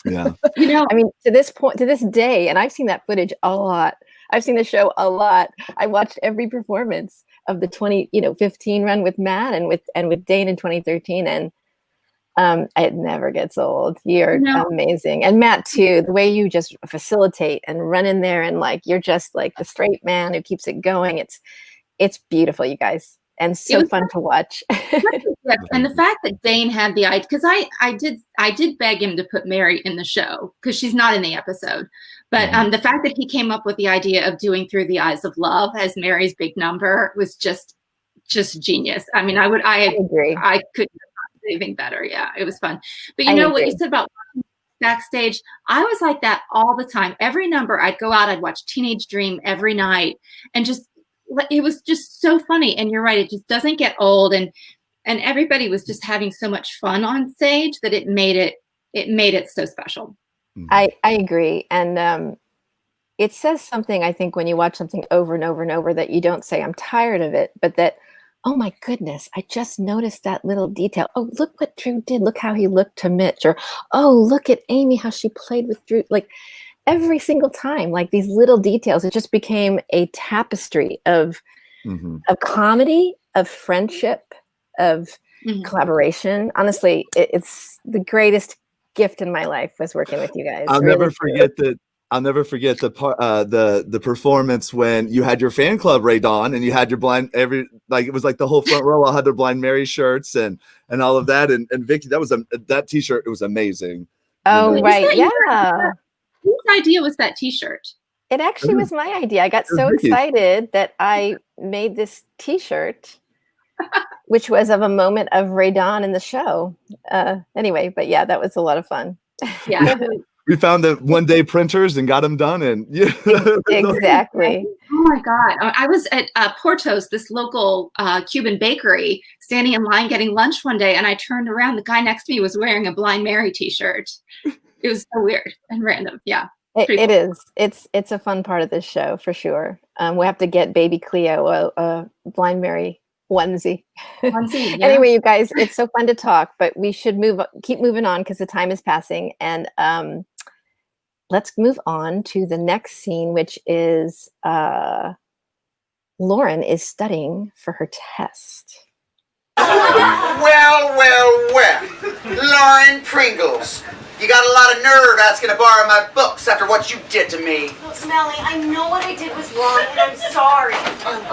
Yeah. I mean, to this point, to this day, and I've seen that footage a lot. I've seen the show a lot. I watched every performance of the 2015 run with Matt and with Dane in 2013, and it never gets old. You're amazing. And Matt too, the way you just facilitate and run in there and like you're just like the straight man who keeps it going. It's beautiful, you guys, and so fun to watch. And the fact that Dane had the idea, because I did beg him to put Mary in the show because she's not in the episode, but the fact that he came up with the idea of doing Through the Eyes of Love as Mary's big number was just genius. I mean, I agree. I couldn't have done anything better. Yeah, it was fun. But you know what you said about backstage, I was like that all the time. Every number I'd go out, I'd watch Teenage Dream every night, and it was just so funny. And you're right, it just doesn't get old, and everybody was just having so much fun on stage that it made it so special. I agree. And it says something, I think, when you watch something over and over and over, that you don't say I'm tired of it, but that, oh my goodness, I just noticed that little detail. Oh, look what Drew did. Look how he looked to Mitch. Or, oh, look at Amy, how she played with Drew. Like every single time, like these little details, it just became a tapestry of comedy, of friendship, of collaboration. Honestly, it's the greatest gift in my life was working with you guys. I'll never forget the performance when you had your fan club Ray Dawn and you had your it was like the whole front row all had their Blind Mary shirts and all of that, and Vicky, that t-shirt, it was amazing. Oh, right. Yeah. Whose idea was that t-shirt? It actually was my idea. I got so excited that I made this t-shirt, which was of a moment of Ray Dawn in the show. Anyway, but yeah, that was a lot of fun. Yeah. We found the one-day printers and got them done, and exactly. Oh my God! I was at Porto's, this local Cuban bakery, standing in line getting lunch one day, and I turned around. The guy next to me was wearing a Blind Mary T-shirt. It was so weird and random. Yeah, it is. It's a fun part of this show for sure. We have to get baby Cleo a Blind Mary onesie. Yeah. Anyway, you guys, it's so fun to talk, but we should keep moving on because the time is passing, and let's move on to the next scene, which is Lauren is studying for her test. Well, Lauren Pringles, you got a lot of nerve asking to borrow my books after what you did to me. Look, Melanie, I know what I did was wrong, and I'm sorry.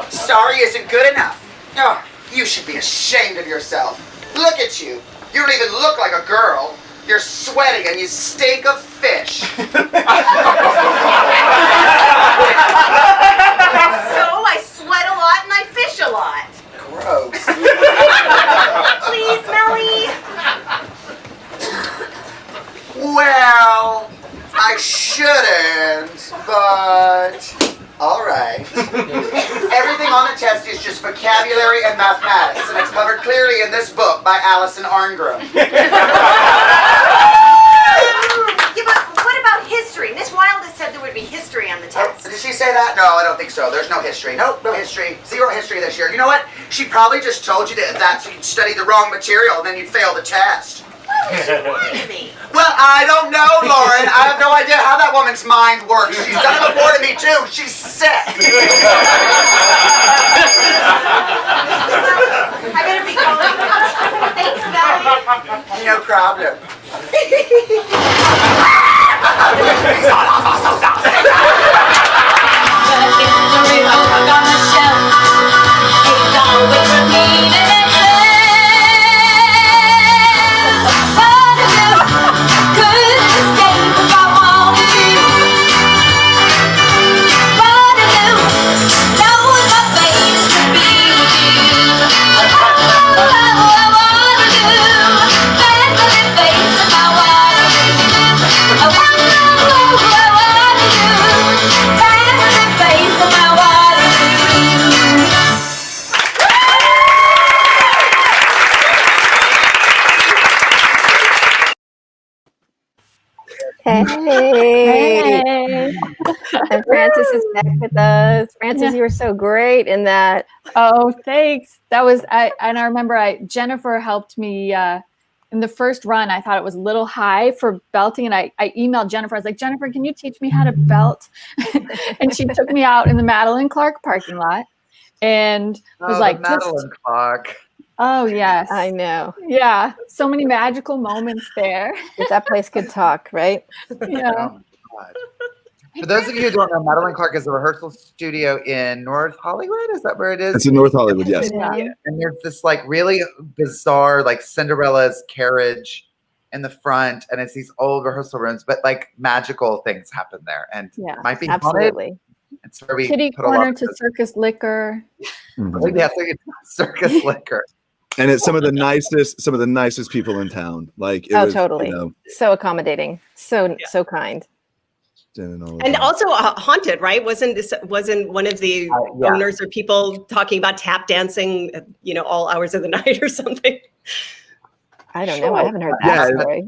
Sorry isn't good enough. Oh, you should be ashamed of yourself. Look at you. You don't even look like a girl. You're sweating and you stink of fish. So I sweat a lot and I fish a lot. Gross. Please, Mellie. Well, I shouldn't, but all right. Everything on the test is just vocabulary and mathematics, and it's covered clearly in this book by Allison Arngrim. Yeah, but what about history? Miss Wilder said there would be history on the test. Did she say that? No, I don't think so. There's no history. Nope, no history. Zero history this year. You know what? She probably just told you that so you'd study the wrong material and then you'd fail the test. Why would she lie to me? Well, I don't know, Lauren. I have no idea how that woman's mind works. She's done it before to me, too. She's sick. I better be going. Thanks, Melanie. No problem. Hey. And Frances is back with us. Frances, you were so great in that. Oh, thanks. That was I remember Jennifer helped me in the first run. I thought it was a little high for belting, and I emailed Jennifer. I was like, Jennifer, can you teach me how to belt? And she took me out in the Madeline Clark parking lot and was like, Madeline Clark. Oh, yes. I know. Yeah. So many magical moments there. If that place could talk, right? Yeah. Oh, God. For those of you who don't know, Madeline Clark is a rehearsal studio in North Hollywood. Is that where it is? It's in North Hollywood, yes. Yeah. And there's this like really bizarre, like Cinderella's carriage in the front, and it's these old rehearsal rooms, but like magical things happen there, and it might be haunted. Absolutely. It's where we Kitty put a lot corner of to circus liquor. Yeah, circus liquor. And it's some of the nicest people in town. Like, it was, totally. you know, So accommodating. So kind. And also haunted, right? Wasn't one of the owners or people talking about tap dancing, all hours of the night or something? I don't know. I haven't heard that story.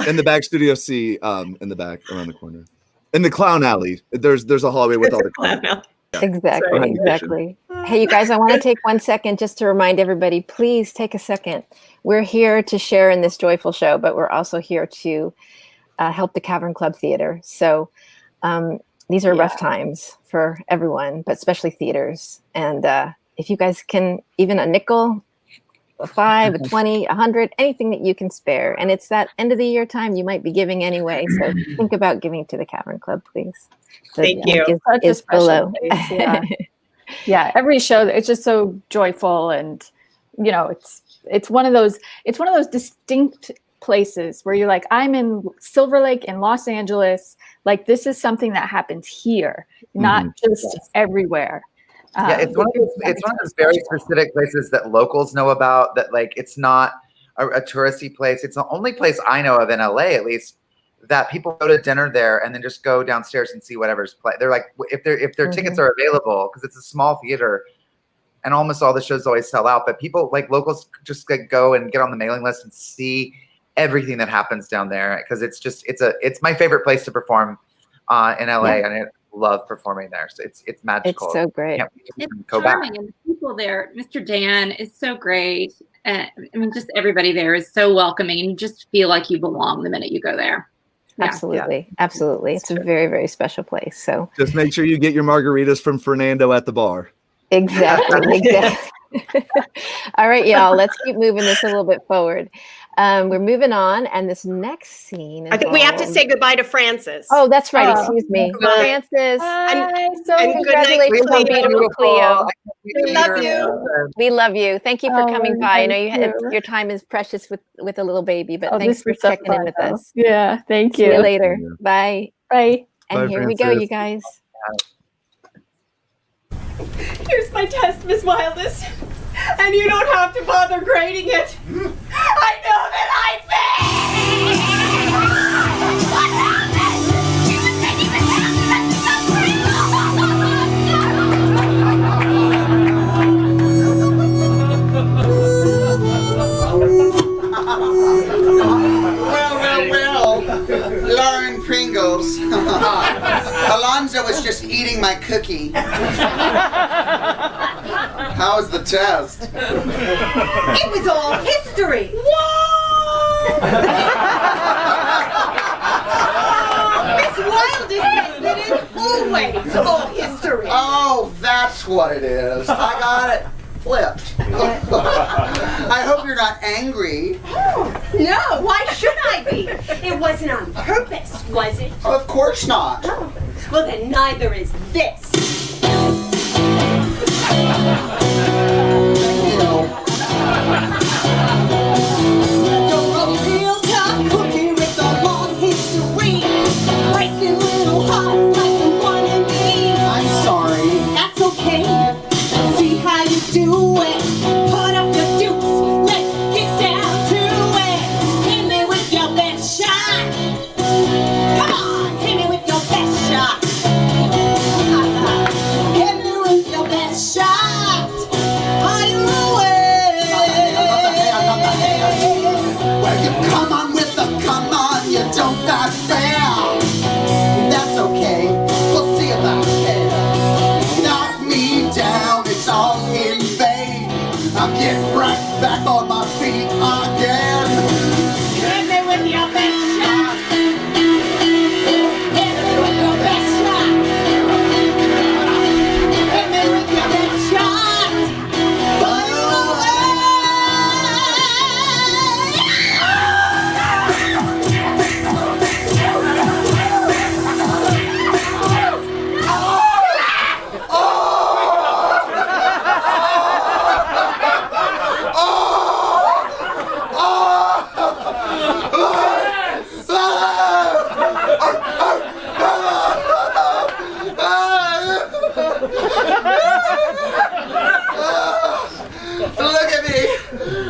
In the back studio C, in the back around the corner. In the clown alley. There's a hallway with all the clown alley. Exactly. Hey, you guys, I want to take 1 second just to remind everybody, please take a second. We're here to share in this joyful show, but we're also here to help the Cavern Club Theater. So these are rough times for everyone, but especially theaters. And if you guys can, even a nickel, a 5, a 20, 100, anything that you can spare. And it's that end of the year time you might be giving anyway. So think about giving to the Cavern Club, please. Thank you. Such a Is special below. place, yeah. Yeah, every show, it's just so joyful, and it's one of those distinct places where you're like, I'm in Silver Lake in Los Angeles, like this is something that happens here, not just everywhere. Yeah, it's one of those very specific places that locals know about, that like it's not a touristy place. It's the only place I know of in LA, at least, that people go to dinner there and then just go downstairs and see whatever's play. They're like, if their tickets are available, because it's a small theater and almost all the shows always sell out, but people like locals just go and get on the mailing list and see everything that happens down there, because it's my favorite place to perform in LA, and I love performing there. So it's magical. It's so great. It's go back. charming, and the people there, Mr. Dan is so great. I mean, just everybody there is so welcoming, and you just feel like you belong the minute you go there. Yeah. Absolutely. It's a very, very special place. So just make sure you get your margaritas from Fernando at the bar. Exactly. All right, y'all, let's keep moving this a little bit forward. We're moving on, and this next scene. I think we have to say goodbye to Frances. Oh, that's right. Excuse me, Frances. And Congratulations on beautiful Cleo. We love you. We love you. Thank you for coming by. I know your time is precious with a little baby, but thanks for checking in with us. Yeah, thank you. See you later. Bye. Bye. And Bye, here we go, Frances. you guys. Here's my test, Miss Wildest. And you don't have to bother grading it. I know that I failed! What happened? She was making me Well, Lauren Pringles. Alonzo was just eating my cookie. How was the test? It was all history. Miss Wildest says that it's always all history. Oh, that's what it is. I got it flipped. I hope you're not angry. No, why should I be? It wasn't on purpose, was it? Of course not. Oh. Well, then neither is this. You're a real tough cookie with a long history, breaking little hearts like the one in me. I'm sorry. That's okay. See how you do it. Put up your dukes. Let's get down to it. Hit me with your best shot. Come on, hit me with your best shot. Hit me with your best shot. Are you aware? Well, you come on with the come on, you don't back down. That's okay. I'm getting right back on my feet again. Hit me with your best shot. Hit me with your best shot. Hit me with your best shot. Fire away. Look at me.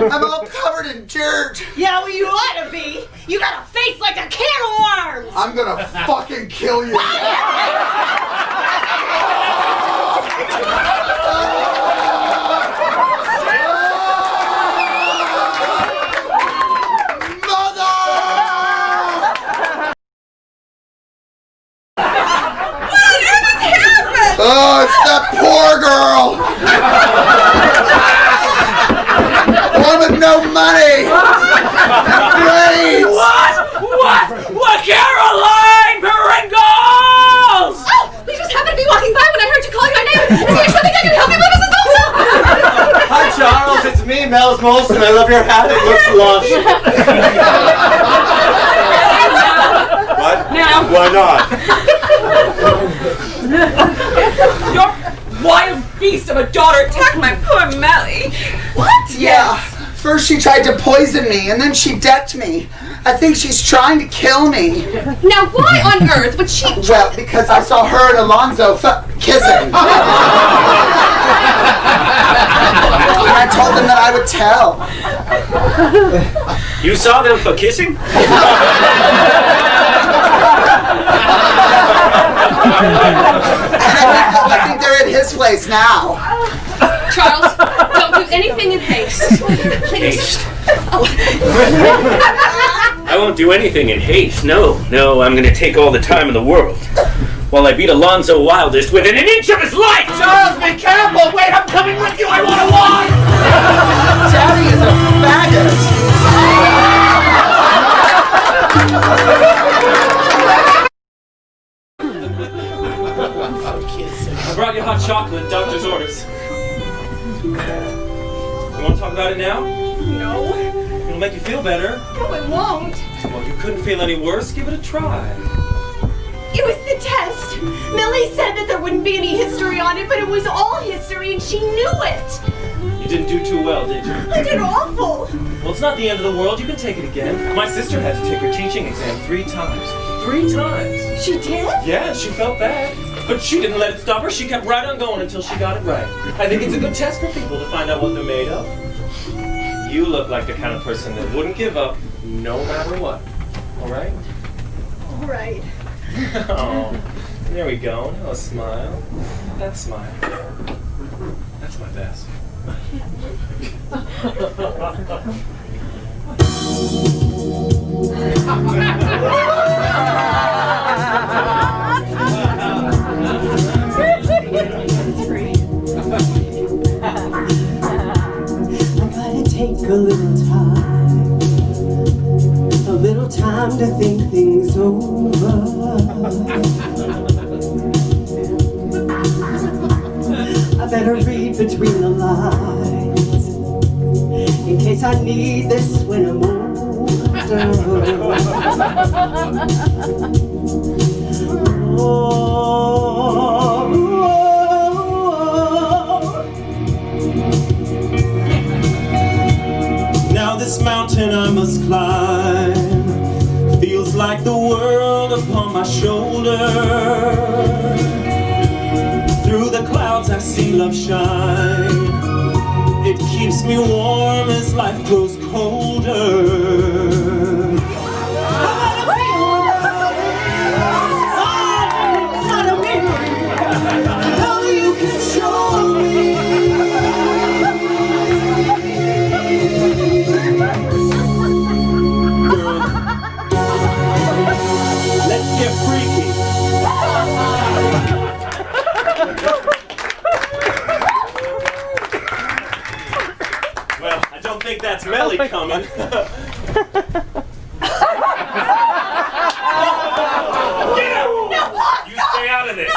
I'm all covered in dirt. Yeah, well, you ought to be. You got a face like a can of worms. I'm gonna fucking kill you. Oh, it's that poor girl! One with no money! Great! What? Caroline Pringles! Oh, we just happened to be walking by when I heard you calling my name. Is there something I can help you with, Mrs. Molson? Hi, Charles. It's me, Mel's Molson. I love your hat. It looks lush. What? No. Why not? Your wild beast of a daughter attacked my poor Melly. What? Yeah. First she tried to poison me, and then she decked me. I think she's trying to kill me. Now, why on earth would she... Well, because I saw her and Alonzo kissing. And I told them that I would tell. You saw them for kissing? I think they're at his place now. Charles, don't do anything in haste. Please. I won't do anything in haste. No, I'm going to take all the time in the world. While I beat Alonzo Wildest within an inch of his life! Charles, be careful! Wait, I'm coming with you! I want to walk! Daddy is a faggot! I brought you hot chocolate, doctor's orders. You want to talk about it now? No. It'll make you feel better. No, it won't. Well, you couldn't feel any worse. Give it a try. It was the test. Millie said that there wouldn't be any history on it, but it was all history, and she knew it. You didn't do too well, did you? I did awful. Well, it's not the end of the world. You can take it again. My sister had to take her teaching exam 3 times. 3 times. She did? Yeah, she felt bad. But she didn't let it stop her. She kept right on going until she got it right. I think it's a good test for people to find out what they're made of. You look like the kind of person that wouldn't give up no matter what. All right? All right. Oh, there we go. Now a smile. That smile. That's my best. I'm gonna take a little time to think things over. I better read between the lines in case I need this when I'm older. Now this mountain I must climb feels like the world upon my shoulder. Through the clouds I see love shine. It keeps me warm as life grows colder. Let's get freaky. don't think that's Mellie coming. Get him! You stay out of this.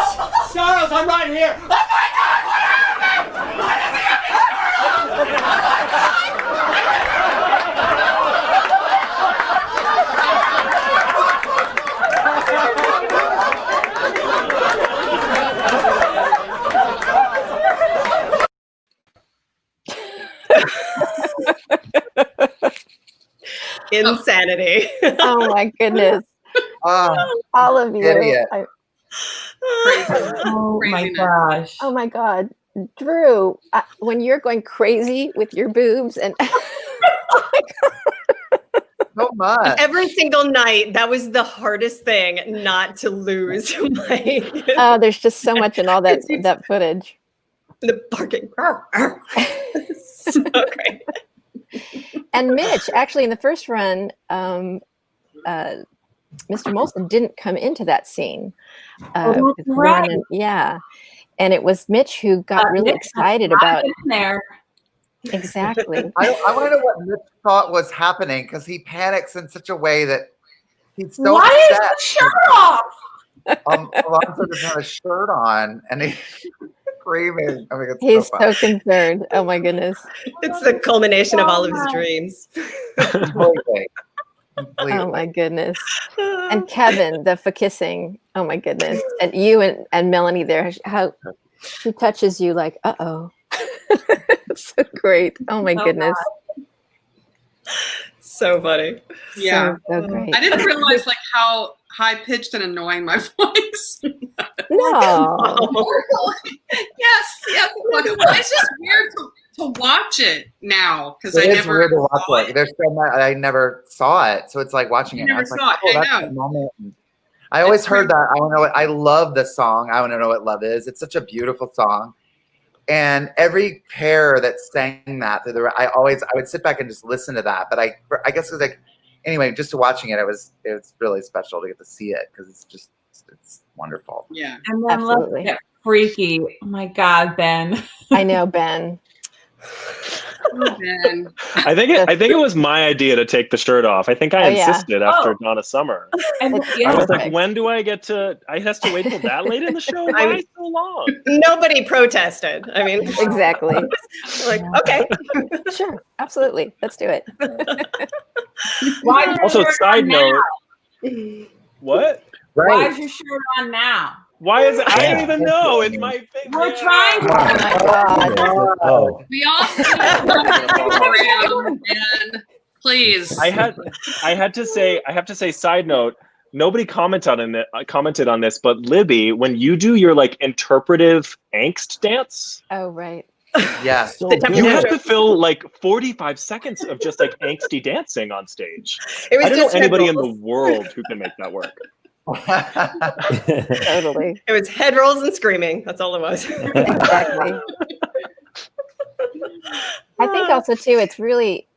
Charles, I'm right here. Oh my God! What happened? What is Insanity. Oh my goodness. All of you. Idiot. Oh my gosh. Oh my God. Drew, when you're going crazy with your boobs and so much. Every single night, that was the hardest thing not to lose. oh, there's just so much in all that footage. The barking. So great. And Mitch, actually, in the first run, Mr. Molson didn't come into that scene. Oh, that's right. Yeah. And it was Mitch who got really excited about it. There. Exactly. I want to know what Mitch thought was happening because he panics in such a way that he's so Why is upset. the shirt off? Alonso doesn't have a shirt on and he's screaming. I mean, He's so so concerned. Oh my goodness. It's the culmination of all of his dreams. Oh my goodness. And Kevin, the for kissing. Oh my goodness. And you and Melanie there, how she touches you like, uh-oh. It's so great. Oh my goodness. So funny. Yeah. So great. I didn't realize like how high pitched and annoying my voice. No. Yes. It's just weird to watch it now because I It is never weird to watch saw it. There's so much I never saw it, so it's like watching You it. never It's like, saw it, oh, I that's know. the moment. I always heard that. I want to know what I love the song. I want to know what love is. It's such a beautiful song, and every pair that sang that, I would sit back and just listen to that. But I guess it was like anyway, just watching it, it's really special to get to see it because it's wonderful. Yeah, and then let's get freaky. Oh my God, Ben. I know, Ben. I think it was my idea to take the shirt off. I think I insisted after Donna Summer. I was like, when do I get to? I has to wait till that late in the show. Why so long? Nobody protested. I mean, exactly. Like, okay, sure, absolutely, let's do it. Also, side note, what? Why is your shirt on now? Why is it? I don't even know. It's my thing. We're trying to. Oh. We all see it and please. I have to say, side note, nobody commented on this, but Libby, when you do your like interpretive angst dance. Oh, right. Yeah. So you have to fill like 45 seconds of just like angsty dancing on stage. It was I don't know just anybody head in the rolls. world who can make that work. Totally. It was head rolls and screaming. That's all it was. Exactly. I think also too, it's really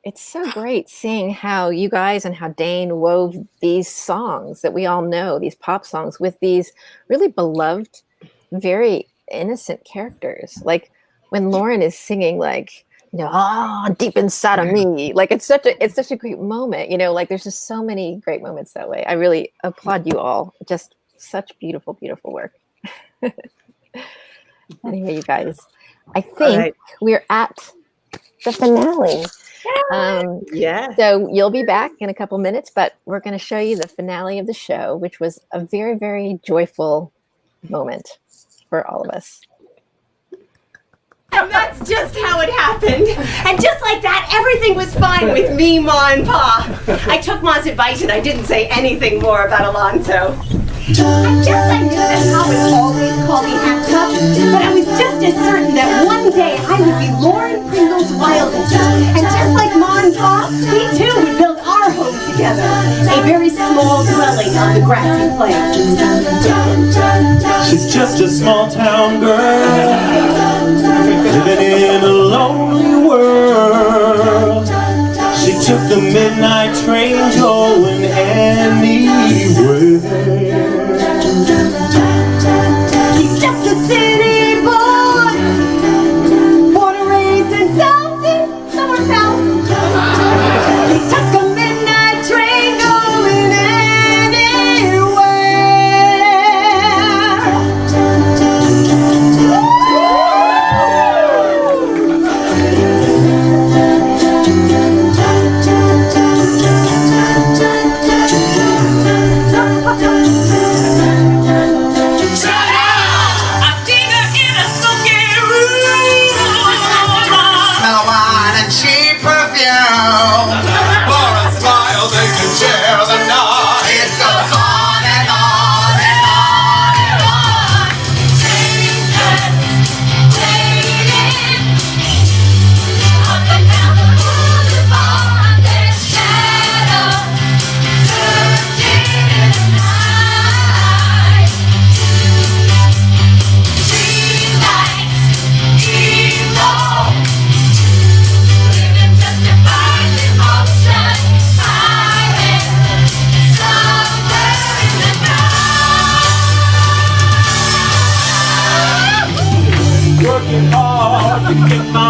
it's so great seeing how you guys and how Dane wove these songs that we all know, these pop songs, with these really beloved, very innocent characters. Like when Lauren is singing like, deep inside of me. Like it's such a great moment, like there's just so many great moments that way. I really applaud you all. Just such beautiful, beautiful work. Anyway, you guys, I think we're at the finale. Yeah. So you'll be back in a couple minutes, but we're going to show you the finale of the show, which was a very, very joyful moment for all of us. And that's just how it happened. And just like that, everything was fine with me, Ma, and Pa. I took Ma's advice and I didn't say anything more about Alonso. I knew that Pa would always call me Hacktuck, but I was just as certain that one day I would be Lauren Pringle's wildest. And just like Ma and Pa, we too would build our home together. A very small dwelling on the grassy plain. She's just a small town girl, living in a lonely world. She took the midnight train going anywhere. He's just a city boy, born and raised in Southeast Somerset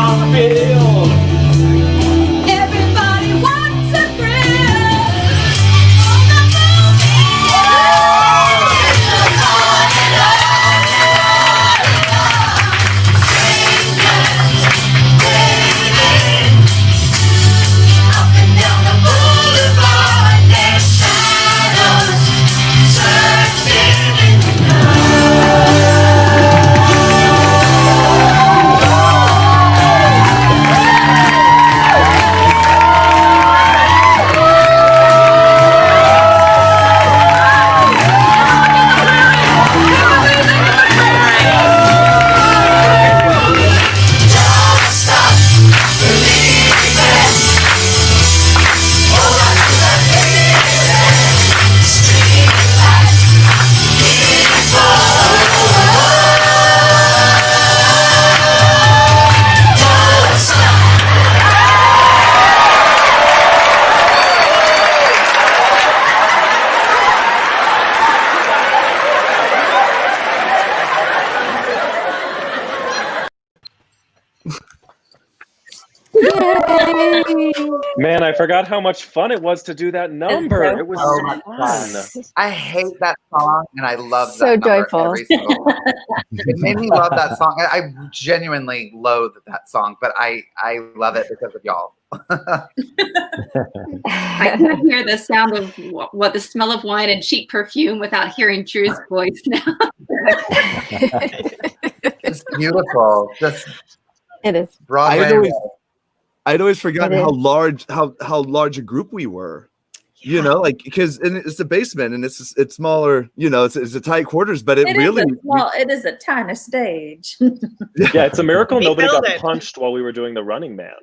our field. Everybody wants a Man, I forgot how much fun it was to do that number. It was so fun. I hate that song, and I love So that number joyful. every single time. It made me love that song. I genuinely loathe that song, but I love it because of y'all. I can't hear the sound of what the smell of wine and cheap perfume without hearing Drew's voice now. It's beautiful. Just it is. Broadway. I'd always forgotten how large a group we were. You know, like because it's a basement and it's smaller. You know, it's a tight quarters, but it really it is a tiny stage. Yeah, it's a miracle We nobody got filled it. punched while we were doing the Running Man.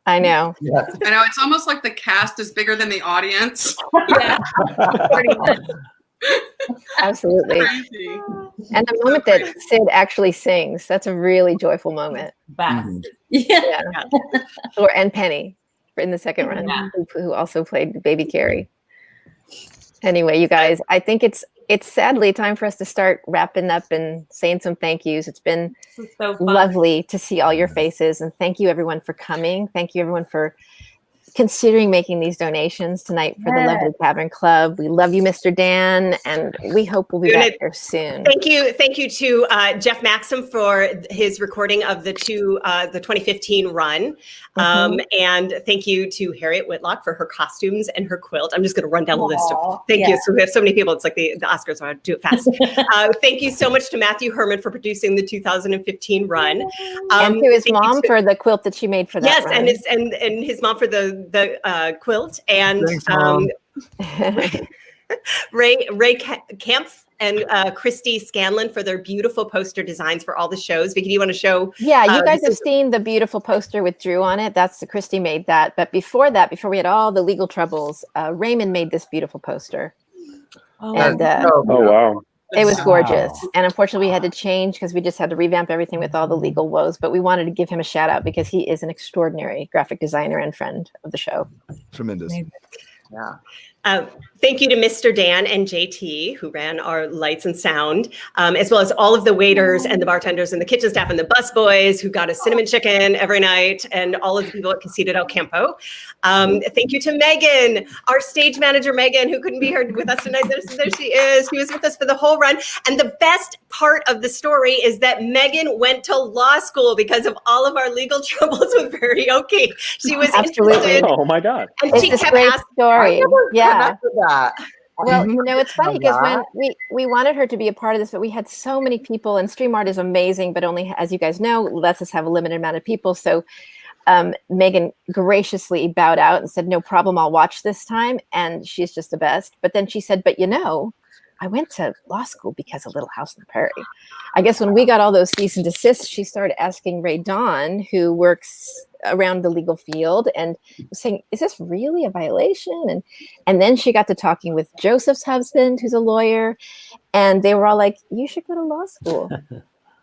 I know. Yeah. I know, it's almost like the cast is bigger than the audience. Yeah, pretty much. Absolutely. Crazy. And the moment that Sid actually sings, that's a really joyful moment. Yeah. And Penny in the second run, who also played Baby Carrie. Anyway, you guys, I think it's sadly time for us to start wrapping up and saying some thank yous. It's been so lovely to see all your faces, and thank you everyone for coming. Thank you everyone for considering making these donations tonight for the lovely Cavern Club. We love you, Mr. Dan, and we hope we'll be back here soon. Thank you to Jeff Maxim for his recording of the 2015 run. And thank you to Harriet Whitlock for her costumes and her quilt. I'm just going to run down the list of thank you. So we have so many people. It's like the Oscars, so I do it fast. Thank you so much to Matthew Herrmann for producing the 2015n run. And to his mom for the quilt that she made for that Yes, run. and his mom for the quilt, and Thanks, Mom. Ray Kempf and Christy Scanlon for their beautiful poster designs for all the shows. Vicky, do you want to show? Yeah, you guys this have is- seen the beautiful poster with Drew on it. That's Christy made that. But before that, before we had all the legal troubles, Raymond made this beautiful poster. And oh wow. it was gorgeous. And unfortunately, we had to change because we just had to revamp everything with all the legal woes. But we wanted to give him a shout out because he is an extraordinary graphic designer and friend of the show. Tremendous. Yeah. Thank you to Mr. Dan and JT, who ran our lights and sound, as well as all of the waiters and the bartenders and the kitchen staff and the busboys who got us cinnamon chicken every night, and all of the people at Casita del Campo. Thank you to Megan, our stage manager, Megan, who couldn't be here with us tonight. There she is. She was with us for the whole run. And the best part of the story is that Megan went to law school because of all of our legal troubles with PRAIRIE-OKE. She was interested. Oh my God. And It's she this kept great asking. story. Yeah. That. Well, you know, it's funny because Yeah. when we wanted her to be a part of this, but we had so many people, and StreamYard is amazing, but only, as you guys know, lets us have a limited amount of people. So Megan graciously bowed out and said, no problem, I'll watch this time. And she's just the best. But then she said, but you know, I went to law school because of Little House on the Prairie. I guess when we got all those cease and desists, she started asking Ray Dawn, who works around the legal field, and was saying, is this really a violation? And then she got to talking with Joseph's husband, who's a lawyer, and they were all like, you should go to law school.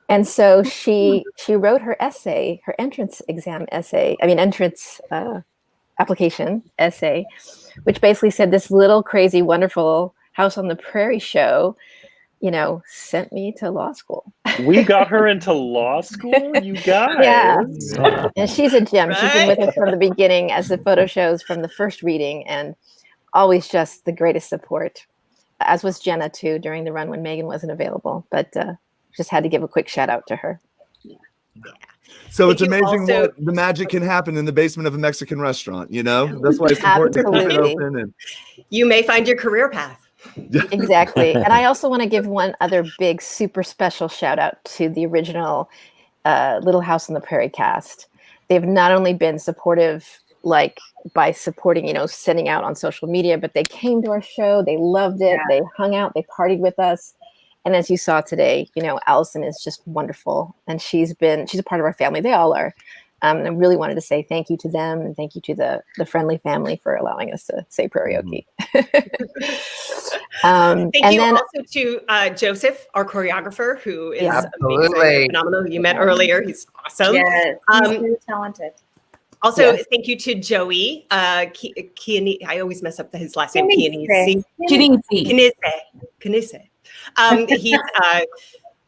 And so she wrote her essay, her entrance application essay, which basically said this little crazy, wonderful House on the Prairie show sent me to law school. We got her into law school, you guys. Yeah. And she's a gem. She's been with us from the beginning, as the photo shows, from the first reading, and always just the greatest support, as was Jenna too during the run when Megan wasn't available. But just had to give a quick shout out to her. So it's amazing what the magic can happen in the basement of a Mexican restaurant. That's why it's important to keep it open. And you may find your career path. Exactly. And I also want to give one other big, super special shout out to the original Little House on the Prairie cast. They've not only been supportive, like by supporting, sending out on social media, but they came to our show. They loved it. They hung out. They partied with us. And as you saw today, Allison is just wonderful. And she's a part of our family. They all are. And I really wanted to say thank you to them, and thank you to the friendly family for allowing us to say PRAIRIE-OKE. Thank you also to Joseph, our choreographer, who is amazing, phenomenal. You met earlier. He's awesome. Yes, he's very talented. Also, thank you to Joey. I always mess up his last name. Kinese.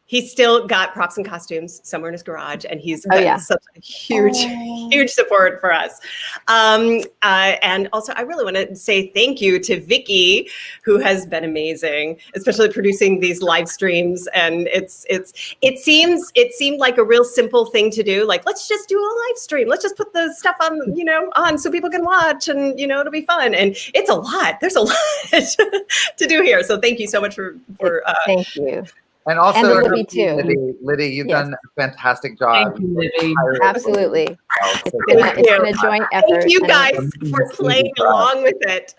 He's still got props and costumes somewhere in his garage, and he's been such a huge support for us. And also, I really want to say thank you to Vicky, who has been amazing, especially producing these live streams. And it seemed like a real simple thing to do. Like, let's just do a live stream. Let's just put the stuff on so people can watch, and it'll be fun. And it's a lot. There's a lot to do here. So thank you so much for thank you. And also, Libby too. Liddy, you've done a fantastic job. Thank you, Libby. Absolutely. It's been a joint effort. Thank you guys for playing along with it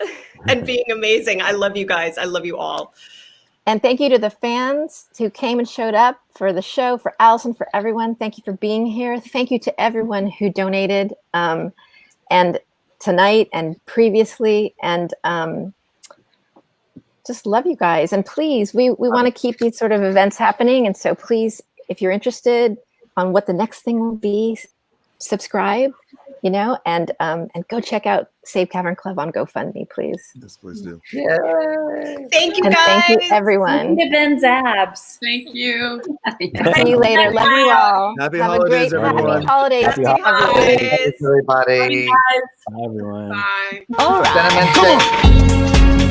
and being amazing. I love you guys. I love you all. And thank you to the fans who came and showed up for the show, for Allison, for everyone. Thank you for being here. Thank you to everyone who donated and tonight and previously. And just love you guys. And please, we want to keep these sort of events happening. And so please, if you're interested on what the next thing will be, subscribe, and go check out Save Cavern Club on GoFundMe, please. Yes, please do. Yeah. Thank you, and guys. Thank you, everyone. Ben's abs. Thank you. See you later. Love you all. Happy Have holidays, a great everyone. Happy holidays. Happy to holidays, everybody. everyone. Bye, everyone. Bye. All right. Cinnamon stick.